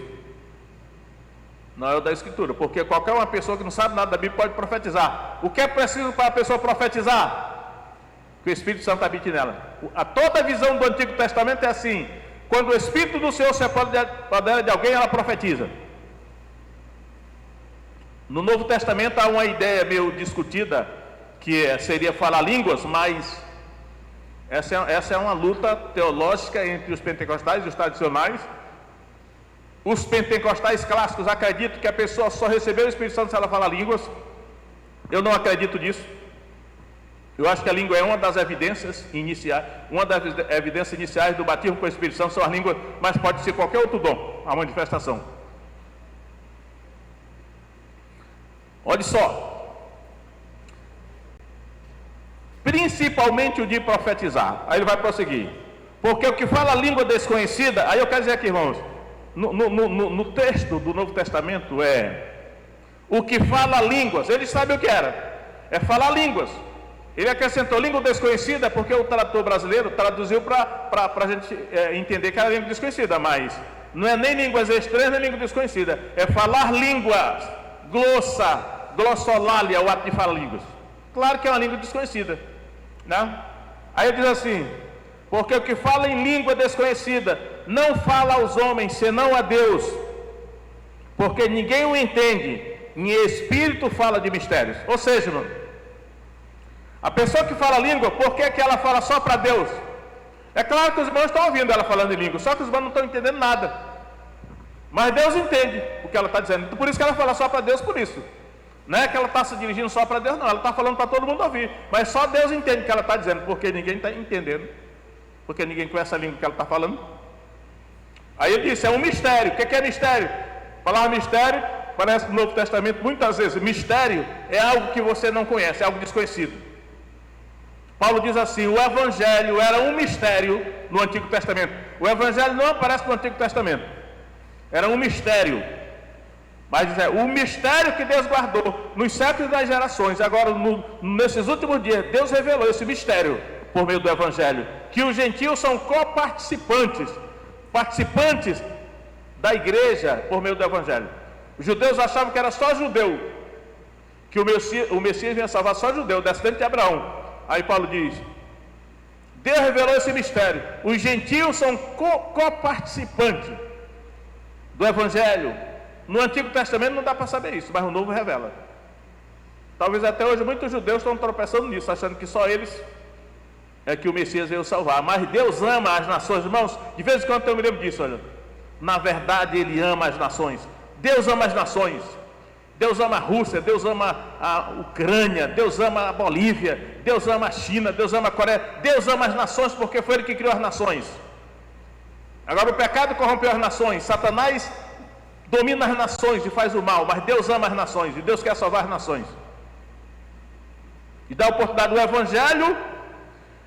não é o da Escritura, porque qualquer uma pessoa que não sabe nada da Bíblia pode profetizar. O que é preciso para a pessoa profetizar? Que o Espírito Santo habite nela. Toda a visão do Antigo Testamento é assim: quando o Espírito do Senhor se apodera de alguém, ela profetiza. No Novo Testamento há uma ideia meio discutida, que seria falar línguas, mas essa é uma luta teológica entre os pentecostais e os tradicionais. Os pentecostais clássicos acreditam que a pessoa só recebeu o Espírito Santo se ela falar línguas. Eu não acredito nisso. Eu acho que a língua é uma das evidências iniciais, do batismo com o Espírito Santo são as línguas, mas pode ser qualquer outro dom, a manifestação. Olha só, principalmente o de profetizar. Aí ele vai prosseguir: porque o que fala língua desconhecida, aí eu quero dizer aqui, irmãos, no texto do Novo Testamento o que fala línguas, ele sabe o que era, é falar línguas. Ele acrescentou língua desconhecida porque o tradutor brasileiro traduziu para a gente entender que era língua desconhecida, mas não é nem línguas estranhas nem língua desconhecida, é falar línguas, glossolalia, o ato de falar línguas. Claro que é uma língua desconhecida, né? Aí ele diz assim: porque o que fala em língua desconhecida não fala aos homens, senão a Deus, porque ninguém o entende, em espírito fala de mistérios. Ou seja, irmão, a pessoa que fala língua, por que ela fala só para Deus? É claro que os irmãos estão ouvindo ela falando em língua, só que os irmãos não estão entendendo nada, mas Deus entende o que ela está dizendo. Por isso que ela fala só para Deus. Por isso, não é que ela está se dirigindo só para Deus, não, ela está falando para todo mundo ouvir, mas só Deus entende o que ela está dizendo, porque ninguém está entendendo, porque ninguém conhece a língua que ela está falando. Aí ele disse: é um mistério. O que é mistério? A palavra mistério aparece no Novo Testamento muitas vezes. Mistério é algo que você não conhece, é algo desconhecido. Paulo diz assim: o Evangelho era um mistério no Antigo Testamento. O Evangelho não aparece no Antigo Testamento, era um mistério, mas o mistério que Deus guardou nos séculos das gerações. Agora, nesses últimos dias, Deus revelou esse mistério por meio do Evangelho, que os gentios são coparticipantes, participantes da igreja por meio do Evangelho. Os judeus achavam que era só judeu, que o Messias vinha salvar só judeu, descendente de Abraão. Aí Paulo diz: Deus revelou esse mistério, os gentios são coparticipantes do Evangelho. No Antigo Testamento não dá para saber isso, mas o Novo revela. Talvez até hoje muitos judeus estão tropeçando nisso, achando que só eles é que o Messias veio salvar. Mas Deus ama as nações, irmãos. De vez em quando eu me lembro disso, olha. Na verdade Ele ama as nações. Deus ama as nações. Deus ama a Rússia, Deus ama a Ucrânia, Deus ama a Bolívia, Deus ama a China, Deus ama a Coreia. Deus ama as nações porque foi Ele que criou as nações. Agora o pecado corrompeu as nações, Satanás domina as nações e faz o mal, mas Deus ama as nações e Deus quer salvar as nações. E dá a oportunidade do Evangelho,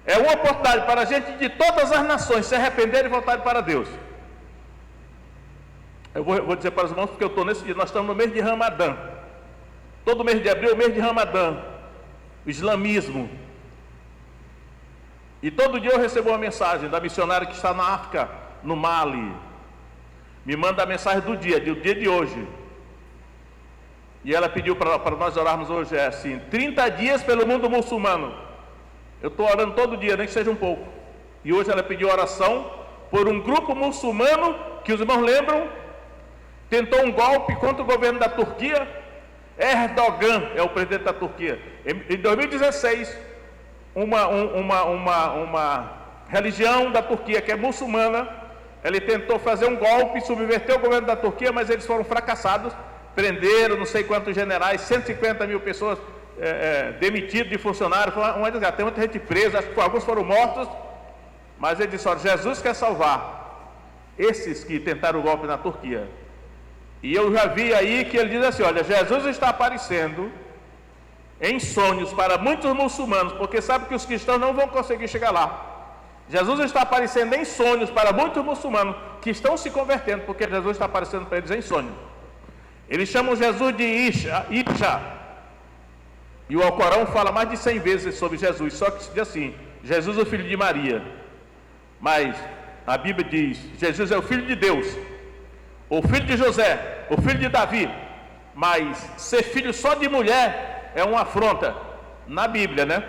é uma oportunidade para a gente de todas as nações se arrependerem e voltarem para Deus. Eu vou dizer para os irmãos, porque eu estou nesse dia, nós estamos no mês de Ramadã. Todo mês de abril é o mês de Ramadã, o islamismo. E todo dia eu recebo uma mensagem da missionária que está na África, no Mali. Me manda a mensagem do dia de hoje. E ela pediu para nós orarmos hoje, assim, 30 dias pelo mundo muçulmano. Eu estou orando todo dia, nem que seja um pouco. E hoje ela pediu oração por um grupo muçulmano, que os irmãos lembram, tentou um golpe contra o governo da Turquia. Erdogan é o presidente da Turquia. Em 2016, uma religião da Turquia que é muçulmana Ele tentou fazer um golpe, subverter o governo da Turquia, mas eles foram fracassados, prenderam não sei quantos generais, 150 mil pessoas demitidas de funcionários, uma desgraça, tem muita gente presa, acho que alguns foram mortos, mas ele disse: olha, Jesus quer salvar esses que tentaram o golpe na Turquia. E eu já vi aí que ele diz assim: olha, Jesus está aparecendo em sonhos para muitos muçulmanos, porque sabe que os cristãos não vão conseguir chegar lá. Jesus está aparecendo em sonhos para muitos muçulmanos que estão se convertendo, porque Jesus está aparecendo para eles em sonhos. Eles chamam Jesus de Isha, e o Alcorão fala mais de 100 vezes sobre Jesus, só que diz assim: Jesus é o filho de Maria, mas a Bíblia diz: Jesus é o filho de Deus, o filho de José, o filho de Davi. Mas ser filho só de mulher é uma afronta na Bíblia, né?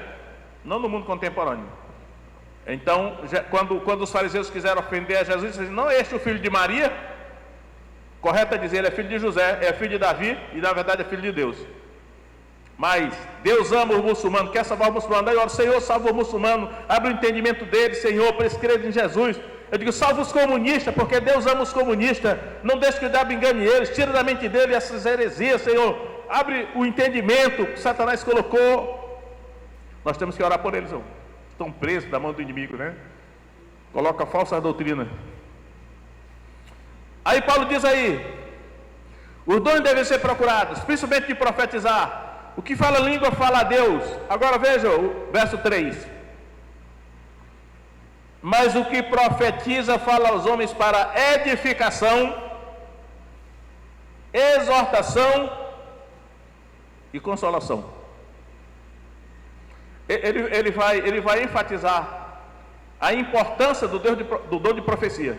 Não no mundo contemporâneo. Então, quando os fariseus quiseram ofender a Jesus, disseram: não é este o filho de Maria? Correto é dizer, ele é filho de José, é filho de Davi, e na verdade é filho de Deus. Mas Deus ama os muçulmanos, quer salvar os muçulmanos. Daí, olha, Senhor, salva o muçulmano, abre o entendimento deles, Senhor, para eles crerem em Jesus. Eu digo: salva os comunistas, porque Deus ama os comunistas, não deixe que o diabo engane eles, tira da mente dele essas heresias, Senhor, abre o entendimento que Satanás colocou. Nós temos que orar por eles, irmão. Estão presos da mão do inimigo, né? Coloca falsa doutrina. Aí Paulo diz aí: os dons devem ser procurados, principalmente de profetizar. O que fala língua fala a Deus. Agora veja o verso 3. Mas o que profetiza fala aos homens para edificação, exortação e consolação. Ele vai enfatizar a importância do dom de profecia.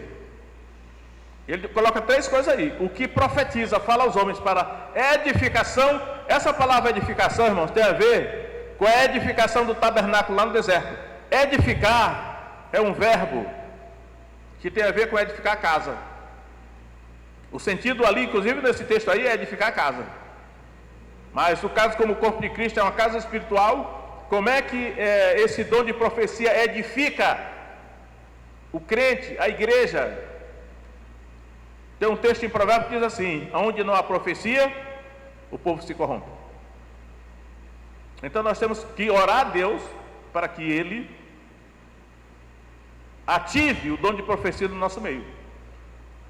Ele coloca 3 coisas aí: o que profetiza fala aos homens para edificação. Essa palavra edificação, irmãos, tem a ver com a edificação do tabernáculo lá no deserto. Edificar é um verbo que tem a ver com edificar a casa. O sentido ali, inclusive nesse texto aí, é edificar a casa. Mas no caso, como o corpo de Cristo é uma casa espiritual, como é que esse dom de profecia edifica o crente, a igreja? Tem um texto em Provérbios que diz assim: onde não há profecia, o povo se corrompe. Então nós temos que orar a Deus para que Ele ative o dom de profecia no nosso meio.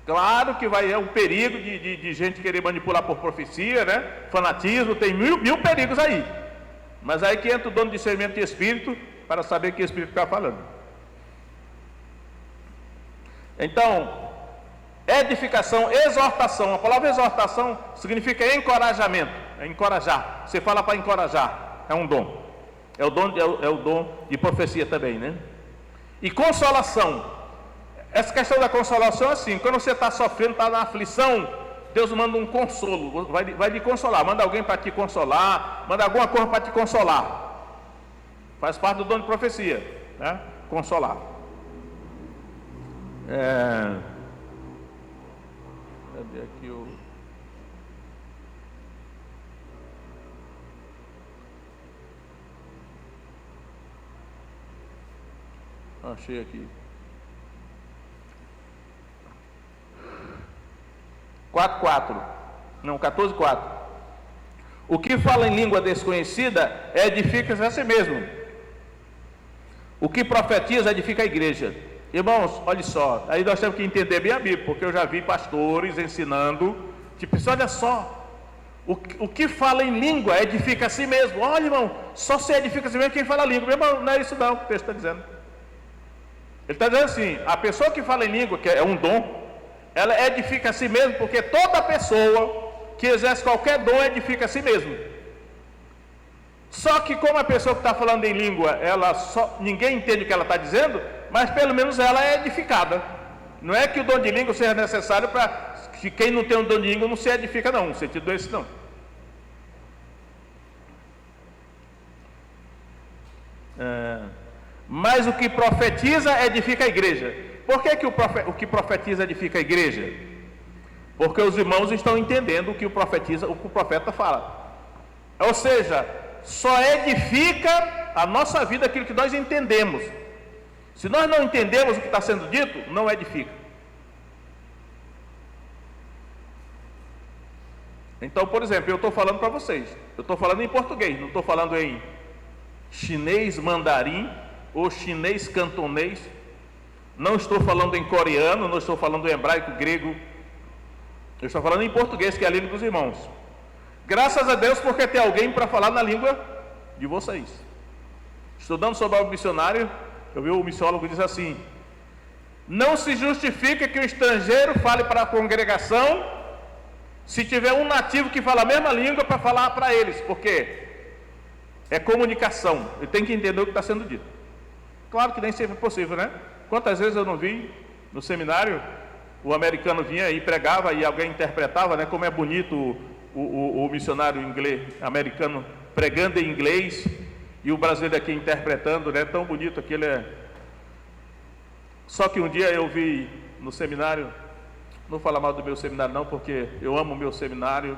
Claro que vai um perigo de gente querer manipular por profecia, né? Fanatismo, tem mil perigos aí. Mas aí que entra o dom de discernimento de espírito, para saber que espírito está falando. Então, edificação, exortação. A palavra exortação significa encorajamento, é encorajar. Você fala para encorajar, é um dom. É o dom de profecia também, né? E consolação. Essa questão da consolação é assim: quando você está sofrendo, está na aflição, Deus manda um consolo, vai lhe consolar, manda alguém para te consolar, manda alguma coisa para te consolar. Faz parte do dom de profecia, né? Consolar. Cadê aqui o... Achei aqui. 4:4. Não, 14:4. O que fala em língua desconhecida edifica-se a si mesmo. O que profetiza edifica a igreja. Irmãos, olha só, aí nós temos que entender bem a Bíblia, porque eu já vi pastores ensinando, tipo, olha só, o que fala em língua edifica a si mesmo. Olha, irmão, só se edifica a si mesmo quem fala língua. Meu irmão, não é isso não que o texto está dizendo. Ele está dizendo assim: a pessoa que fala em língua, que é um dom, ela edifica a si mesmo, porque toda pessoa que exerce qualquer dom edifica a si mesmo. Só que como a pessoa que está falando em língua, ninguém entende o que ela está dizendo, mas pelo menos ela é edificada. Não é que o dom de língua seja necessário para que quem não tem um dom de língua não se edifica, não. No sentido desse, não. Mas o que profetiza edifica a igreja. Por que o que profetiza edifica a igreja? Porque os irmãos estão entendendo o que o profeta fala. Ou seja, só edifica a nossa vida aquilo que nós entendemos. Se nós não entendemos o que está sendo dito, não edifica. Então, por exemplo, eu estou falando para vocês, eu estou falando em português, não estou falando em chinês mandarim ou chinês cantonês, não estou falando em coreano, não estou falando em hebraico, grego, eu estou falando em português, que é a língua dos irmãos. Graças a Deus, porque tem alguém para falar na língua de vocês. Estudando sobre o missionário, eu vi o missiólogo diz assim: não se justifica que o estrangeiro fale para a congregação se tiver um nativo que fala a mesma língua para falar para eles, porque é comunicação, ele tem que entender o que está sendo dito. Claro que nem sempre é possível, né? Quantas vezes eu não vi no seminário, o americano vinha e pregava e alguém interpretava, né? Como é bonito o missionário inglês, americano pregando em inglês e o brasileiro aqui interpretando, né? Tão bonito aquilo é. Só que um dia eu vi no seminário, não vou falar mal do meu seminário não, porque eu amo o meu seminário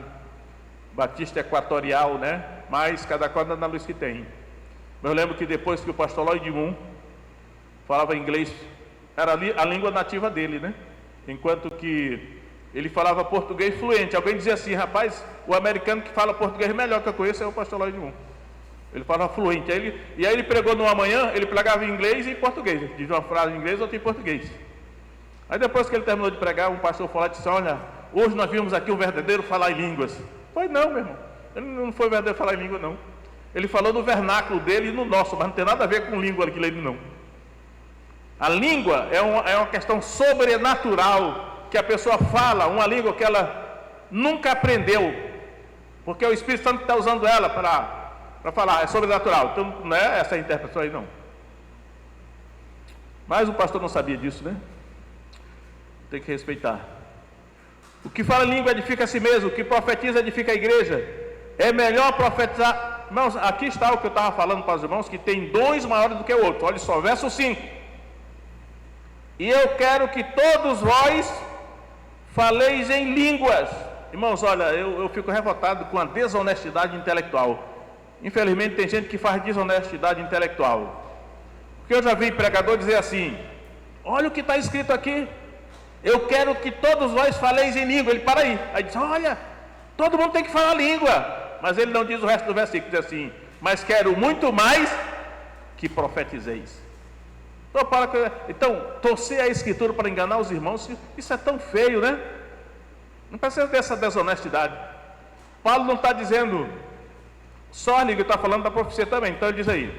Batista Equatorial, né? Mas cada qual anda na luz que tem. Eu lembro que depois que o pastor Lloyd Moon falava inglês, era a língua nativa dele, né? Enquanto que ele falava português fluente. Alguém dizia assim: rapaz, o americano que fala português melhor que eu conheço é o pastor Lloyd Moon. Ele falava fluente. Aí ele pregou numa manhã, ele pregava em inglês e em português. Ele dizia uma frase em inglês, outra em português. Aí depois que ele terminou de pregar, um pastor falou e disse: olha, hoje nós vimos aqui um verdadeiro falar em línguas. Foi não, meu irmão. Ele não foi verdadeiro falar em língua, não. Ele falou no vernáculo dele e no nosso, mas não tem nada a ver com língua aquilo ali, não. A língua é uma questão sobrenatural, que a pessoa fala uma língua que ela nunca aprendeu, porque o Espírito Santo está usando ela para falar, é sobrenatural. Então não é essa a interpretação aí, não. Mas o pastor não sabia disso, né? Tem que respeitar. O que fala em língua edifica a si mesmo, o que profetiza edifica a igreja. É melhor profetizar. Irmãos, aqui está o que eu estava falando para os irmãos, que tem dons maiores do que o outro. Olha só, verso 5. E eu quero que todos vós faleis em línguas. Irmãos, olha, eu fico revoltado com a desonestidade intelectual. Infelizmente tem gente que faz desonestidade intelectual. Porque eu já vi pregador dizer assim: olha o que está escrito aqui, eu quero que todos vós faleis em língua. Ele para aí diz: olha, todo mundo tem que falar língua. Mas ele não diz o resto do versículo, diz assim: mas quero muito mais que profetizeis. Então, torcer a escritura para enganar os irmãos, isso é tão feio, né? Não precisa dessa desonestidade. Paulo não está dizendo só a língua, ele está falando da profecia também. Então ele diz aí: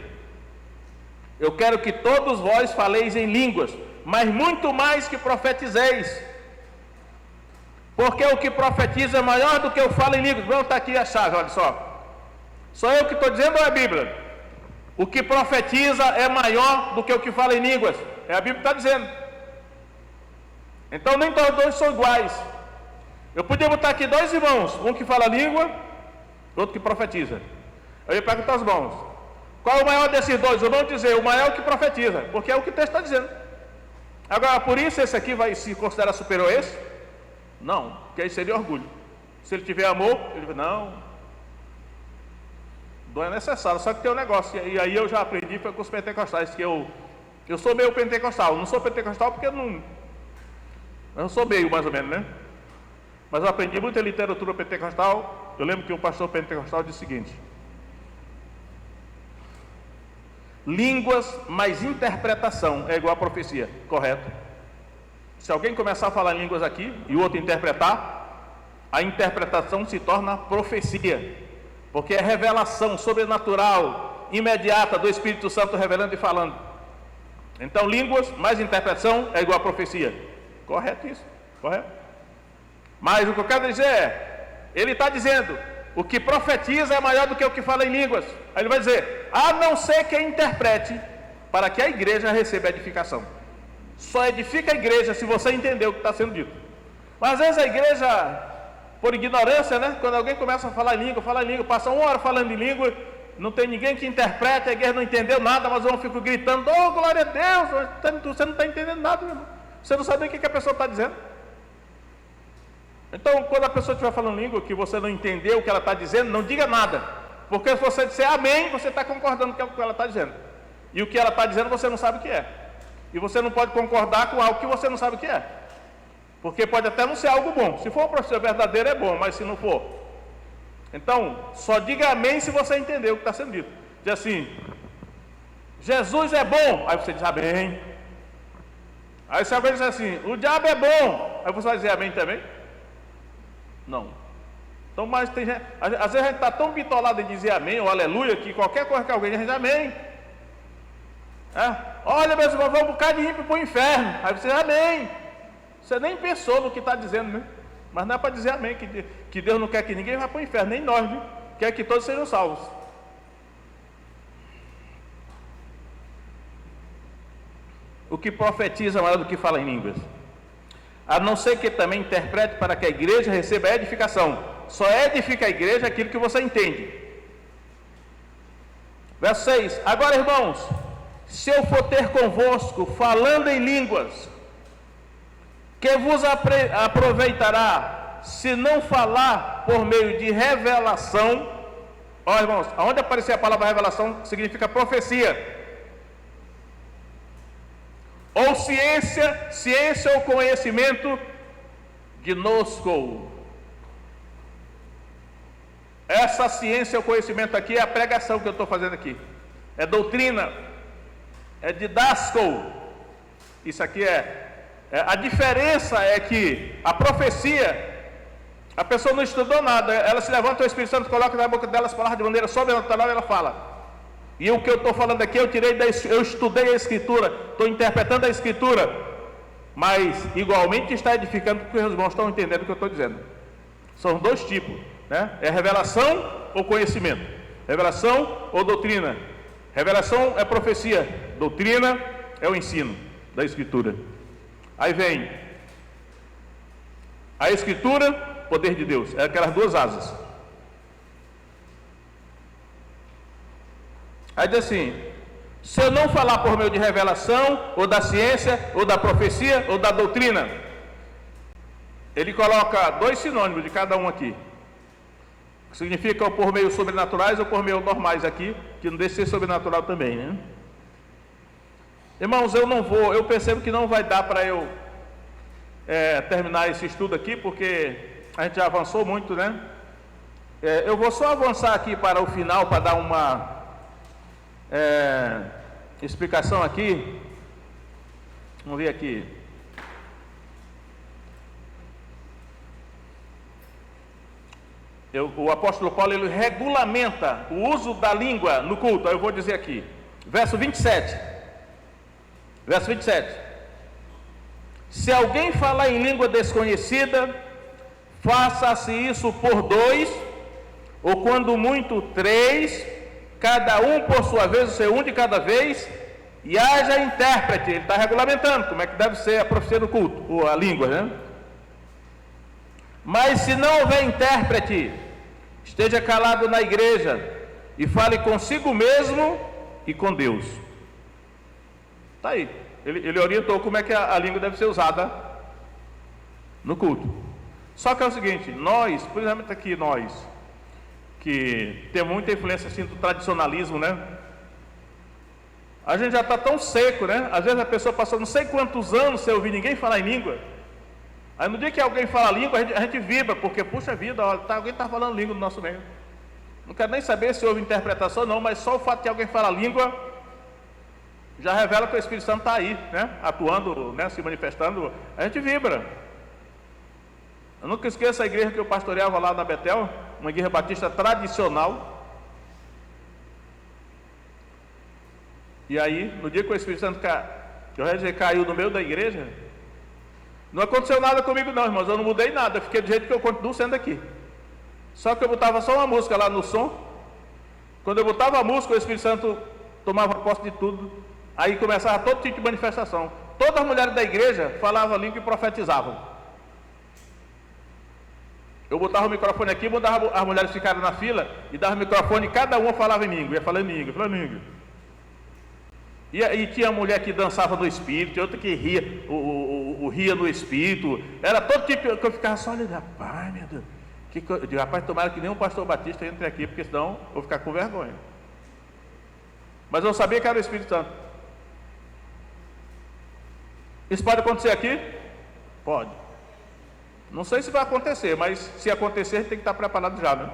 eu quero que todos vós faleis em línguas, mas muito mais que profetizeis, porque o que profetiza é maior do que eu falo em línguas. Vamos estar aqui a chave, olha só. Só eu que estou dizendo ou é a Bíblia? O que profetiza é maior do que o que fala em línguas. É a Bíblia que está dizendo. Então nem todos os dois são iguais. Eu podia botar aqui dois irmãos, um que fala língua, outro que profetiza. Eu ia perguntar aos irmãos: qual é o maior desses dois? Eu não dizer o maior é o que profetiza, porque é o que o texto está dizendo. Agora, por isso esse aqui vai se considerar superior a esse? Não, porque aí seria orgulho. Se ele tiver amor, ele vai: não, dom é necessário, só que tem um negócio. E aí eu já aprendi, foi com os pentecostais, que eu sou meio pentecostal. Não sou pentecostal porque eu sou meio, mais ou menos, né? Mas eu aprendi muita literatura pentecostal. Eu lembro que um pastor pentecostal disse o seguinte: línguas mais interpretação é igual a profecia. Correto. Se alguém começar a falar línguas aqui e o outro interpretar, a interpretação se torna profecia, porque é revelação sobrenatural, imediata do Espírito Santo revelando e falando. Então línguas mais interpretação é igual a profecia. Correto isso, correto. Mas o que eu quero dizer é, ele está dizendo, o que profetiza é maior do que o que fala em línguas. Aí ele vai dizer: a não ser que interprete, para que a igreja receba edificação. Só edifica a igreja se você entender o que está sendo dito. Mas às vezes a igreja, por ignorância, né? Quando alguém começa a falar em língua, passa uma hora falando em língua, não tem ninguém que interprete, a igreja não entendeu nada, mas eu fico gritando: oh, glória a Deus, você não está entendendo nada, meu irmão. Você não sabe nem o que a pessoa está dizendo. Então, quando a pessoa estiver falando língua que você não entendeu o que ela está dizendo, não diga nada, porque se você disser amém, você está concordando com o que ela está dizendo, e o que ela está dizendo você não sabe o que é, e você não pode concordar com algo que você não sabe o que é, porque pode até não ser algo bom. Se for uma profecia verdadeira é bom, mas se não for, Então, só diga amém se você entender o que está sendo dito. Diz assim: Jesus é bom. Aí você diz amém. Aí se alguém diz assim: o diabo é bom. Aí você vai dizer amém também? Não. Então, mas tem gente, às vezes a gente está tão bitolado em dizer amém ou aleluia, que qualquer coisa que alguém diz amém. Olha, meus irmãos, vamos um bocado de ímpio para o inferno. Aí você diz amém. Você nem pensou no que está dizendo, né? Mas não é para dizer amém, que Deus não quer que ninguém vá para o inferno, nem nós, viu? Quer que todos sejam salvos. O que profetiza maior do que fala em línguas? A não ser que também interprete para que a igreja receba a edificação. Só edifica a igreja aquilo que você entende. Verso 6. Agora, irmãos, se eu for ter convosco falando em línguas, que vos aproveitará se não falar por meio de revelação? Ó, irmãos, aonde aparecer a palavra revelação significa profecia. Ou ciência ou conhecimento, gnosco. Essa ciência ou conhecimento aqui é a pregação que eu estou fazendo aqui. É doutrina. É didasco. Isso aqui a diferença é que a profecia, a pessoa não estudou nada, ela se levanta, o Espírito Santo coloca na boca dela as palavras de maneira sobrenatural e ela fala. E o que eu estou falando aqui, eu estudei a Escritura, estou interpretando a Escritura, mas igualmente está edificando, porque os irmãos estão entendendo o que eu estou dizendo. São dois tipos, né? É revelação ou conhecimento, revelação ou doutrina. Revelação é profecia, doutrina é o ensino da Escritura. Aí vem a Escritura, poder de Deus, é aquelas duas asas. Aí diz assim: se eu não falar por meio de revelação, ou da ciência, ou da profecia, ou da doutrina, ele coloca dois sinônimos de cada um aqui, que significa ou por meio sobrenaturais ou por meio normais aqui, que não deixa de ser sobrenatural também, né? Irmãos, eu percebo que não vai dar para eu terminar esse estudo aqui, porque a gente já avançou muito, né? Eu vou só avançar aqui para o final, para dar uma explicação aqui. Vamos ver aqui. O apóstolo Paulo, ele regulamenta o uso da língua no culto. Eu vou dizer aqui, verso 27. Verso 27. Se alguém falar em língua desconhecida, faça-se isso por dois, ou quando muito 3, cada um por sua vez, o seu um de cada vez, e haja intérprete. Ele está regulamentando como é que deve ser a profecia do culto, ou a língua, né? Mas se não houver intérprete, esteja calado na igreja e fale consigo mesmo e com Deus. Está aí, ele orientou como é que a língua deve ser usada no culto. Só que é o seguinte, nós, principalmente aqui nós, que temos muita influência assim do tradicionalismo, né? A gente já está tão seco, né? Às vezes a pessoa passou não sei quantos anos sem ouvir ninguém falar em língua. Aí no dia que alguém fala língua, a gente vibra, porque puxa vida, olha, alguém está falando língua no nosso meio. Não quero nem saber se houve interpretação ou não, mas só o fato de alguém falar língua já revela que o Espírito Santo está aí, né? Atuando, né? Se manifestando, a gente vibra. Eu nunca esqueço a igreja que eu pastoreava lá na Betel, uma igreja batista tradicional. E aí, no dia que o Espírito Santo caiu no meio da igreja, não aconteceu nada comigo não, irmãos, eu não mudei nada, eu fiquei do jeito que eu continuo sendo aqui. Só que eu botava só uma música lá no som. Quando eu botava a música, o Espírito Santo tomava posse de tudo. Aí começava todo tipo de manifestação. Todas as mulheres da igreja falavam a língua e profetizavam. Eu botava o microfone aqui, mandava as mulheres ficarem na fila e dava o microfone e cada uma falava em língua, ia falando em língua. E tinha mulher que dançava no espírito, tinha outra que ria, ria no espírito. Era todo tipo que eu ficava só olhando, rapaz, meu Deus. Eu digo, rapaz, tomara que nenhum pastor batista entre aqui, porque senão eu vou ficar com vergonha. Mas eu sabia que era o Espírito Santo. Isso pode acontecer aqui? Pode. Não sei se vai acontecer, mas se acontecer, tem que estar preparado já, né?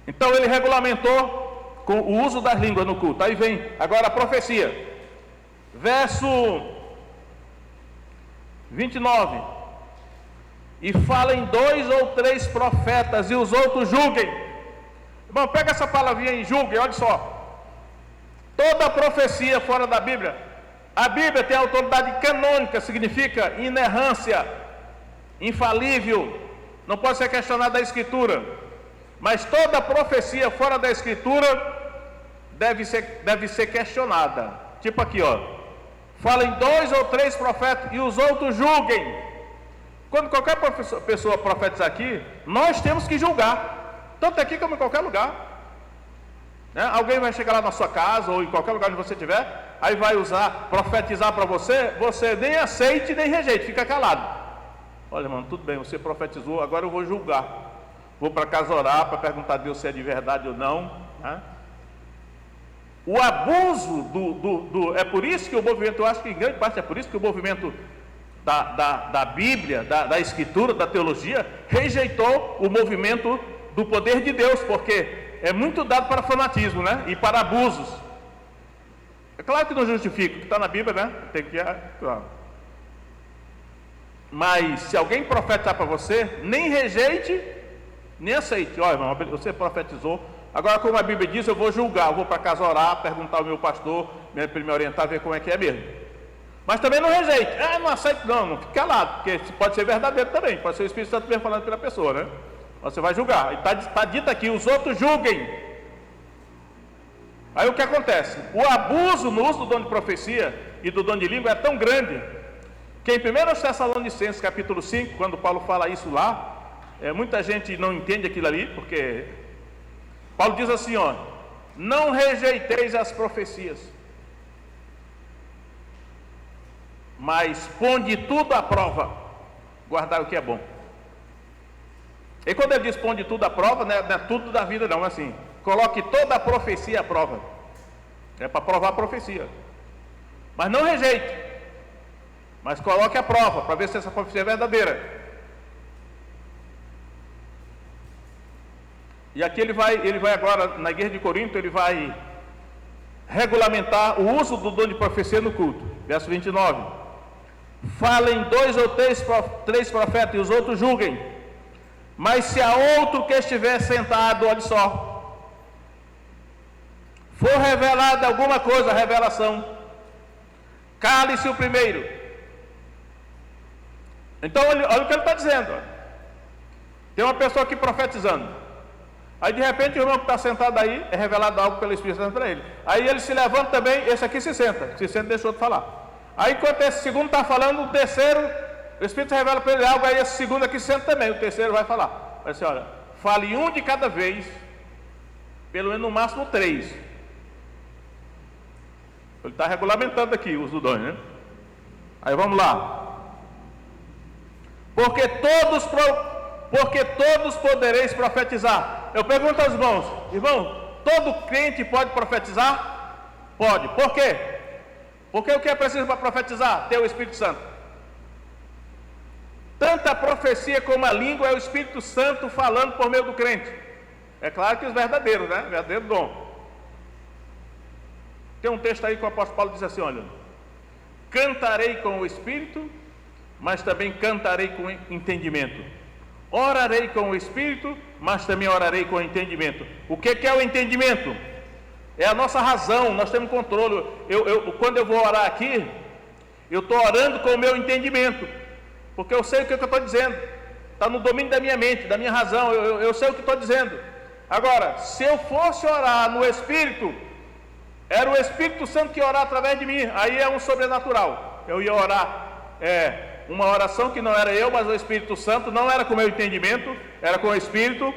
Então ele regulamentou com o uso das línguas no culto. Aí vem agora a profecia. Verso 29. E falem 2 ou 3 profetas e os outros julguem. Irmão, pega essa palavrinha em julguem, olha só. Toda profecia fora da Bíblia, a Bíblia tem autoridade canônica, significa inerrância, infalível, não pode ser questionada da Escritura. Mas toda profecia fora da Escritura deve ser questionada. Tipo aqui, ó. Falem 2 ou 3 profetas e os outros julguem. Quando qualquer pessoa profetizar aqui, nós temos que julgar. Tanto aqui como em qualquer lugar. Né? Alguém vai chegar lá na sua casa ou em qualquer lugar onde você estiver, aí vai profetizar para você, você nem aceite nem rejeite, fica calado. Olha, irmão, tudo bem, você profetizou, agora eu vou julgar. Vou para casa orar para perguntar a Deus se é de verdade ou não. Né? O abuso é por isso que o movimento, eu acho que em grande parte é por isso que o movimento da Bíblia, da Escritura, da teologia, rejeitou o movimento do poder de Deus, porque é muito dado para fanatismo, né? E para abusos. É claro que não justifica, o que está na Bíblia, né? Tem que... Claro. Mas se alguém profetizar para você, nem rejeite, nem aceite. Olha, irmão, você profetizou. Agora, como a Bíblia diz, eu vou julgar, eu vou para casa orar, perguntar ao meu pastor, para ele me orientar, ver como é que é mesmo. Mas também não rejeite. Não aceito, não fique calado, porque pode ser verdadeiro também, pode ser o Espírito Santo mesmo falando pela pessoa, né? Você vai julgar. Está dito aqui, os outros julguem. Aí o que acontece? O abuso no uso do dom de profecia e do dom de língua é tão grande que em 1 Tessalonicenses capítulo 5, quando Paulo fala isso lá, muita gente não entende aquilo ali, porque Paulo diz assim, ó: não rejeiteis as profecias, mas ponde tudo à prova, guardar o que é bom. E quando ele diz ponde tudo à prova, não é tudo da vida não, é assim, coloque toda a profecia à prova. É para provar a profecia. Mas não rejeite, mas coloque à prova, para ver se essa profecia é verdadeira. E aqui ele vai agora, na igreja de Corinto, ele vai regulamentar o uso do dom de profecia no culto. Verso 29. Falem 2 ou 3 profetas e os outros julguem. Mas se há outro que estiver sentado, olha só, for revelada alguma coisa, revelação, cale-se o primeiro. Então, olha o que ele está dizendo. Tem uma pessoa aqui profetizando. Aí de repente o irmão que está sentado aí, é revelado algo pelo Espírito Santo para ele. Aí ele se levanta também, esse aqui se senta e deixou de falar. Aí enquanto esse segundo está falando, o terceiro, o Espírito revela para ele algo, aí esse segundo aqui senta também, o terceiro vai falar. Vai dizer, olha, fale um de cada vez, pelo menos no máximo 3. Ele está regulamentando aqui o uso do dom, né? Aí vamos lá. Porque todos podereis profetizar. Eu pergunto aos irmãos, todo crente pode profetizar? Pode. Por quê? Porque o que é preciso para profetizar? Ter o Espírito Santo. Tanto a profecia como a língua é o Espírito Santo falando por meio do crente. É claro que os verdadeiros, né? Verdadeiro dom. Tem um texto aí que o apóstolo Paulo diz assim, olha: cantarei com o Espírito, mas também cantarei com entendimento. Orarei com o Espírito, mas também orarei com o entendimento. O que é o entendimento? É a nossa razão, nós temos controle. Quando eu vou orar aqui, eu estou orando com o meu entendimento, porque eu sei o que eu estou dizendo, está no domínio da minha mente, da minha razão, eu sei o que estou dizendo. Agora, se eu fosse orar no Espírito, era o Espírito Santo que ia orar através de mim, aí é um sobrenatural. Eu ia orar uma oração que não era eu, mas o Espírito Santo, não era com o meu entendimento, era com o Espírito,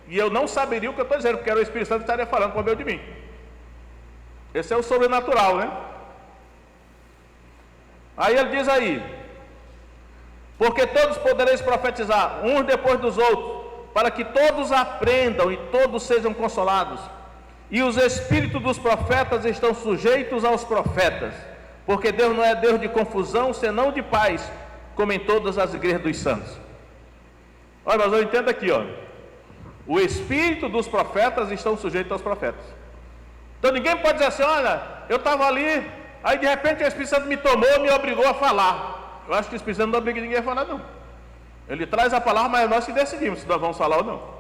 e eu não saberia o que eu estou dizendo, porque era o Espírito Santo que estaria falando por meio de mim. Esse é o sobrenatural, né? Aí ele diz aí: porque todos podereis profetizar, uns depois dos outros, para que todos aprendam e todos sejam consolados. E os espíritos dos profetas estão sujeitos aos profetas, porque Deus não é Deus de confusão, senão de paz, como em todas as igrejas dos santos. Olha, mas eu entendo aqui, ó. O espírito dos profetas estão sujeitos aos profetas. Então ninguém pode dizer assim, olha, eu estava ali, aí de repente o Espírito Santo me tomou, me obrigou a falar. Eu acho que o Espírito Santo não obriga ninguém a falar, não. Ele traz a palavra, mas é nós que decidimos se nós vamos falar ou não.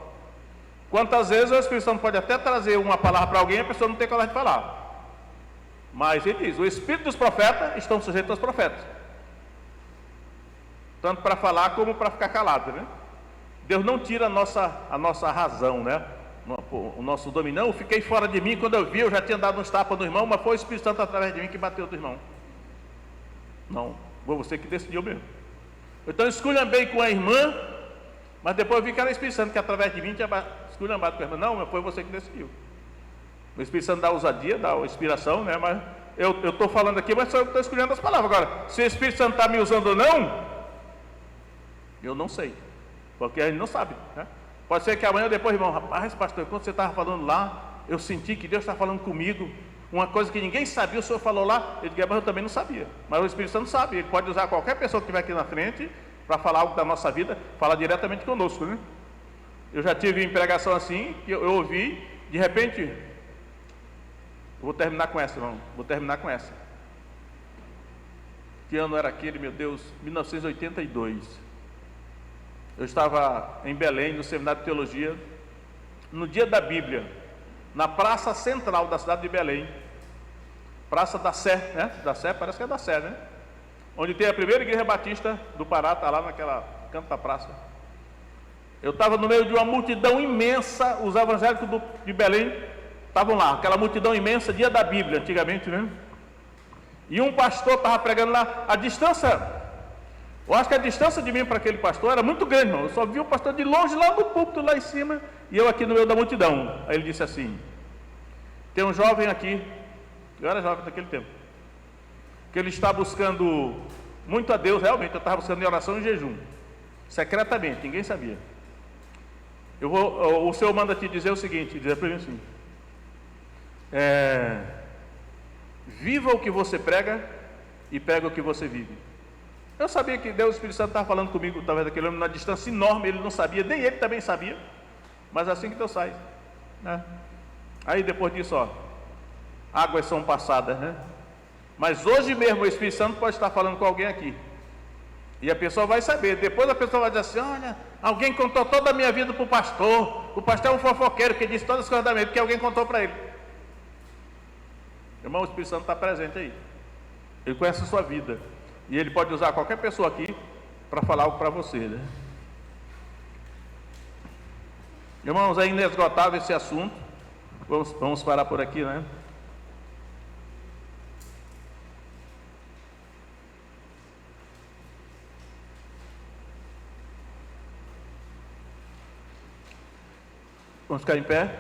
Quantas vezes o Espírito Santo pode até trazer uma palavra para alguém e a pessoa não tem coragem de falar. Mas ele diz, o espírito dos profetas estão sujeitos aos profetas. Tanto para falar como para ficar calado, né? Deus não tira a nossa razão, né? O nosso domínio. Não, eu fiquei fora de mim, quando eu vi, eu já tinha dado uns tapas no irmão, mas foi o Espírito Santo através de mim que bateu do irmão. Não, foi você que decidiu mesmo. Então esculhambei com a irmã, mas depois eu vi que era o Espírito Santo que através de mim tinha esculhambado com a irmã. Não, mas foi você que decidiu. O Espírito Santo dá ousadia, dá inspiração, né? Mas eu estou falando aqui, mas sou eu que estou escolhendo as palavras. Agora, se o Espírito Santo está me usando ou não, eu não sei, porque a gente não sabe, né? Pode ser que amanhã depois, irmão, rapaz, pastor, quando você estava falando lá, eu senti que Deus está falando comigo, uma coisa que ninguém sabia, o senhor falou lá. Eu digo, mas eu também não sabia, mas o Espírito Santo sabe, ele pode usar qualquer pessoa que estiver aqui na frente, para falar algo da nossa vida, falar diretamente conosco, né? Eu já tive pregação assim, que eu ouvi, de repente, vou terminar com essa, irmão, que ano era aquele, meu Deus? 1982, eu estava em Belém, no seminário de teologia, no dia da Bíblia, na praça central da cidade de Belém, praça da Sé, né? Da Sé, parece que é da Sé, né? Onde tem a primeira igreja batista do Pará, está lá naquela canto da praça. Eu estava no meio de uma multidão imensa, os evangélicos de Belém estavam lá, aquela multidão imensa, dia da Bíblia, antigamente, né? E um pastor estava pregando lá, a distância... Eu acho que a distância de mim para aquele pastor era muito grande, irmão. Eu só vi o pastor de longe, lá no púlpito, lá em cima, e eu aqui no meio da multidão. Aí ele disse assim, tem um jovem aqui, eu era jovem naquele tempo, que ele está buscando muito a Deus, realmente, eu estava buscando em oração e jejum, secretamente, ninguém sabia. O Senhor manda te dizer o seguinte, dizer para mim assim, viva o que você prega e pega o que você vive. Eu sabia que Deus, o Espírito Santo, estava falando comigo, através daquele homem, numa distância enorme, ele não sabia, nem ele também sabia, mas assim que Deus sai, né? Aí depois disso, ó, águas são passadas, né? Mas hoje mesmo o Espírito Santo pode estar falando com alguém aqui, e a pessoa vai saber, depois a pessoa vai dizer assim, olha, alguém contou toda a minha vida para o pastor é um fofoqueiro que disse todas as coisas da minha vida, porque alguém contou para ele. Irmão, o Espírito Santo está presente aí, ele conhece a sua vida, e ele pode usar qualquer pessoa aqui para falar algo para você, né? Irmãos, é inesgotável esse assunto. Vamos parar por aqui, né? Vamos ficar em pé.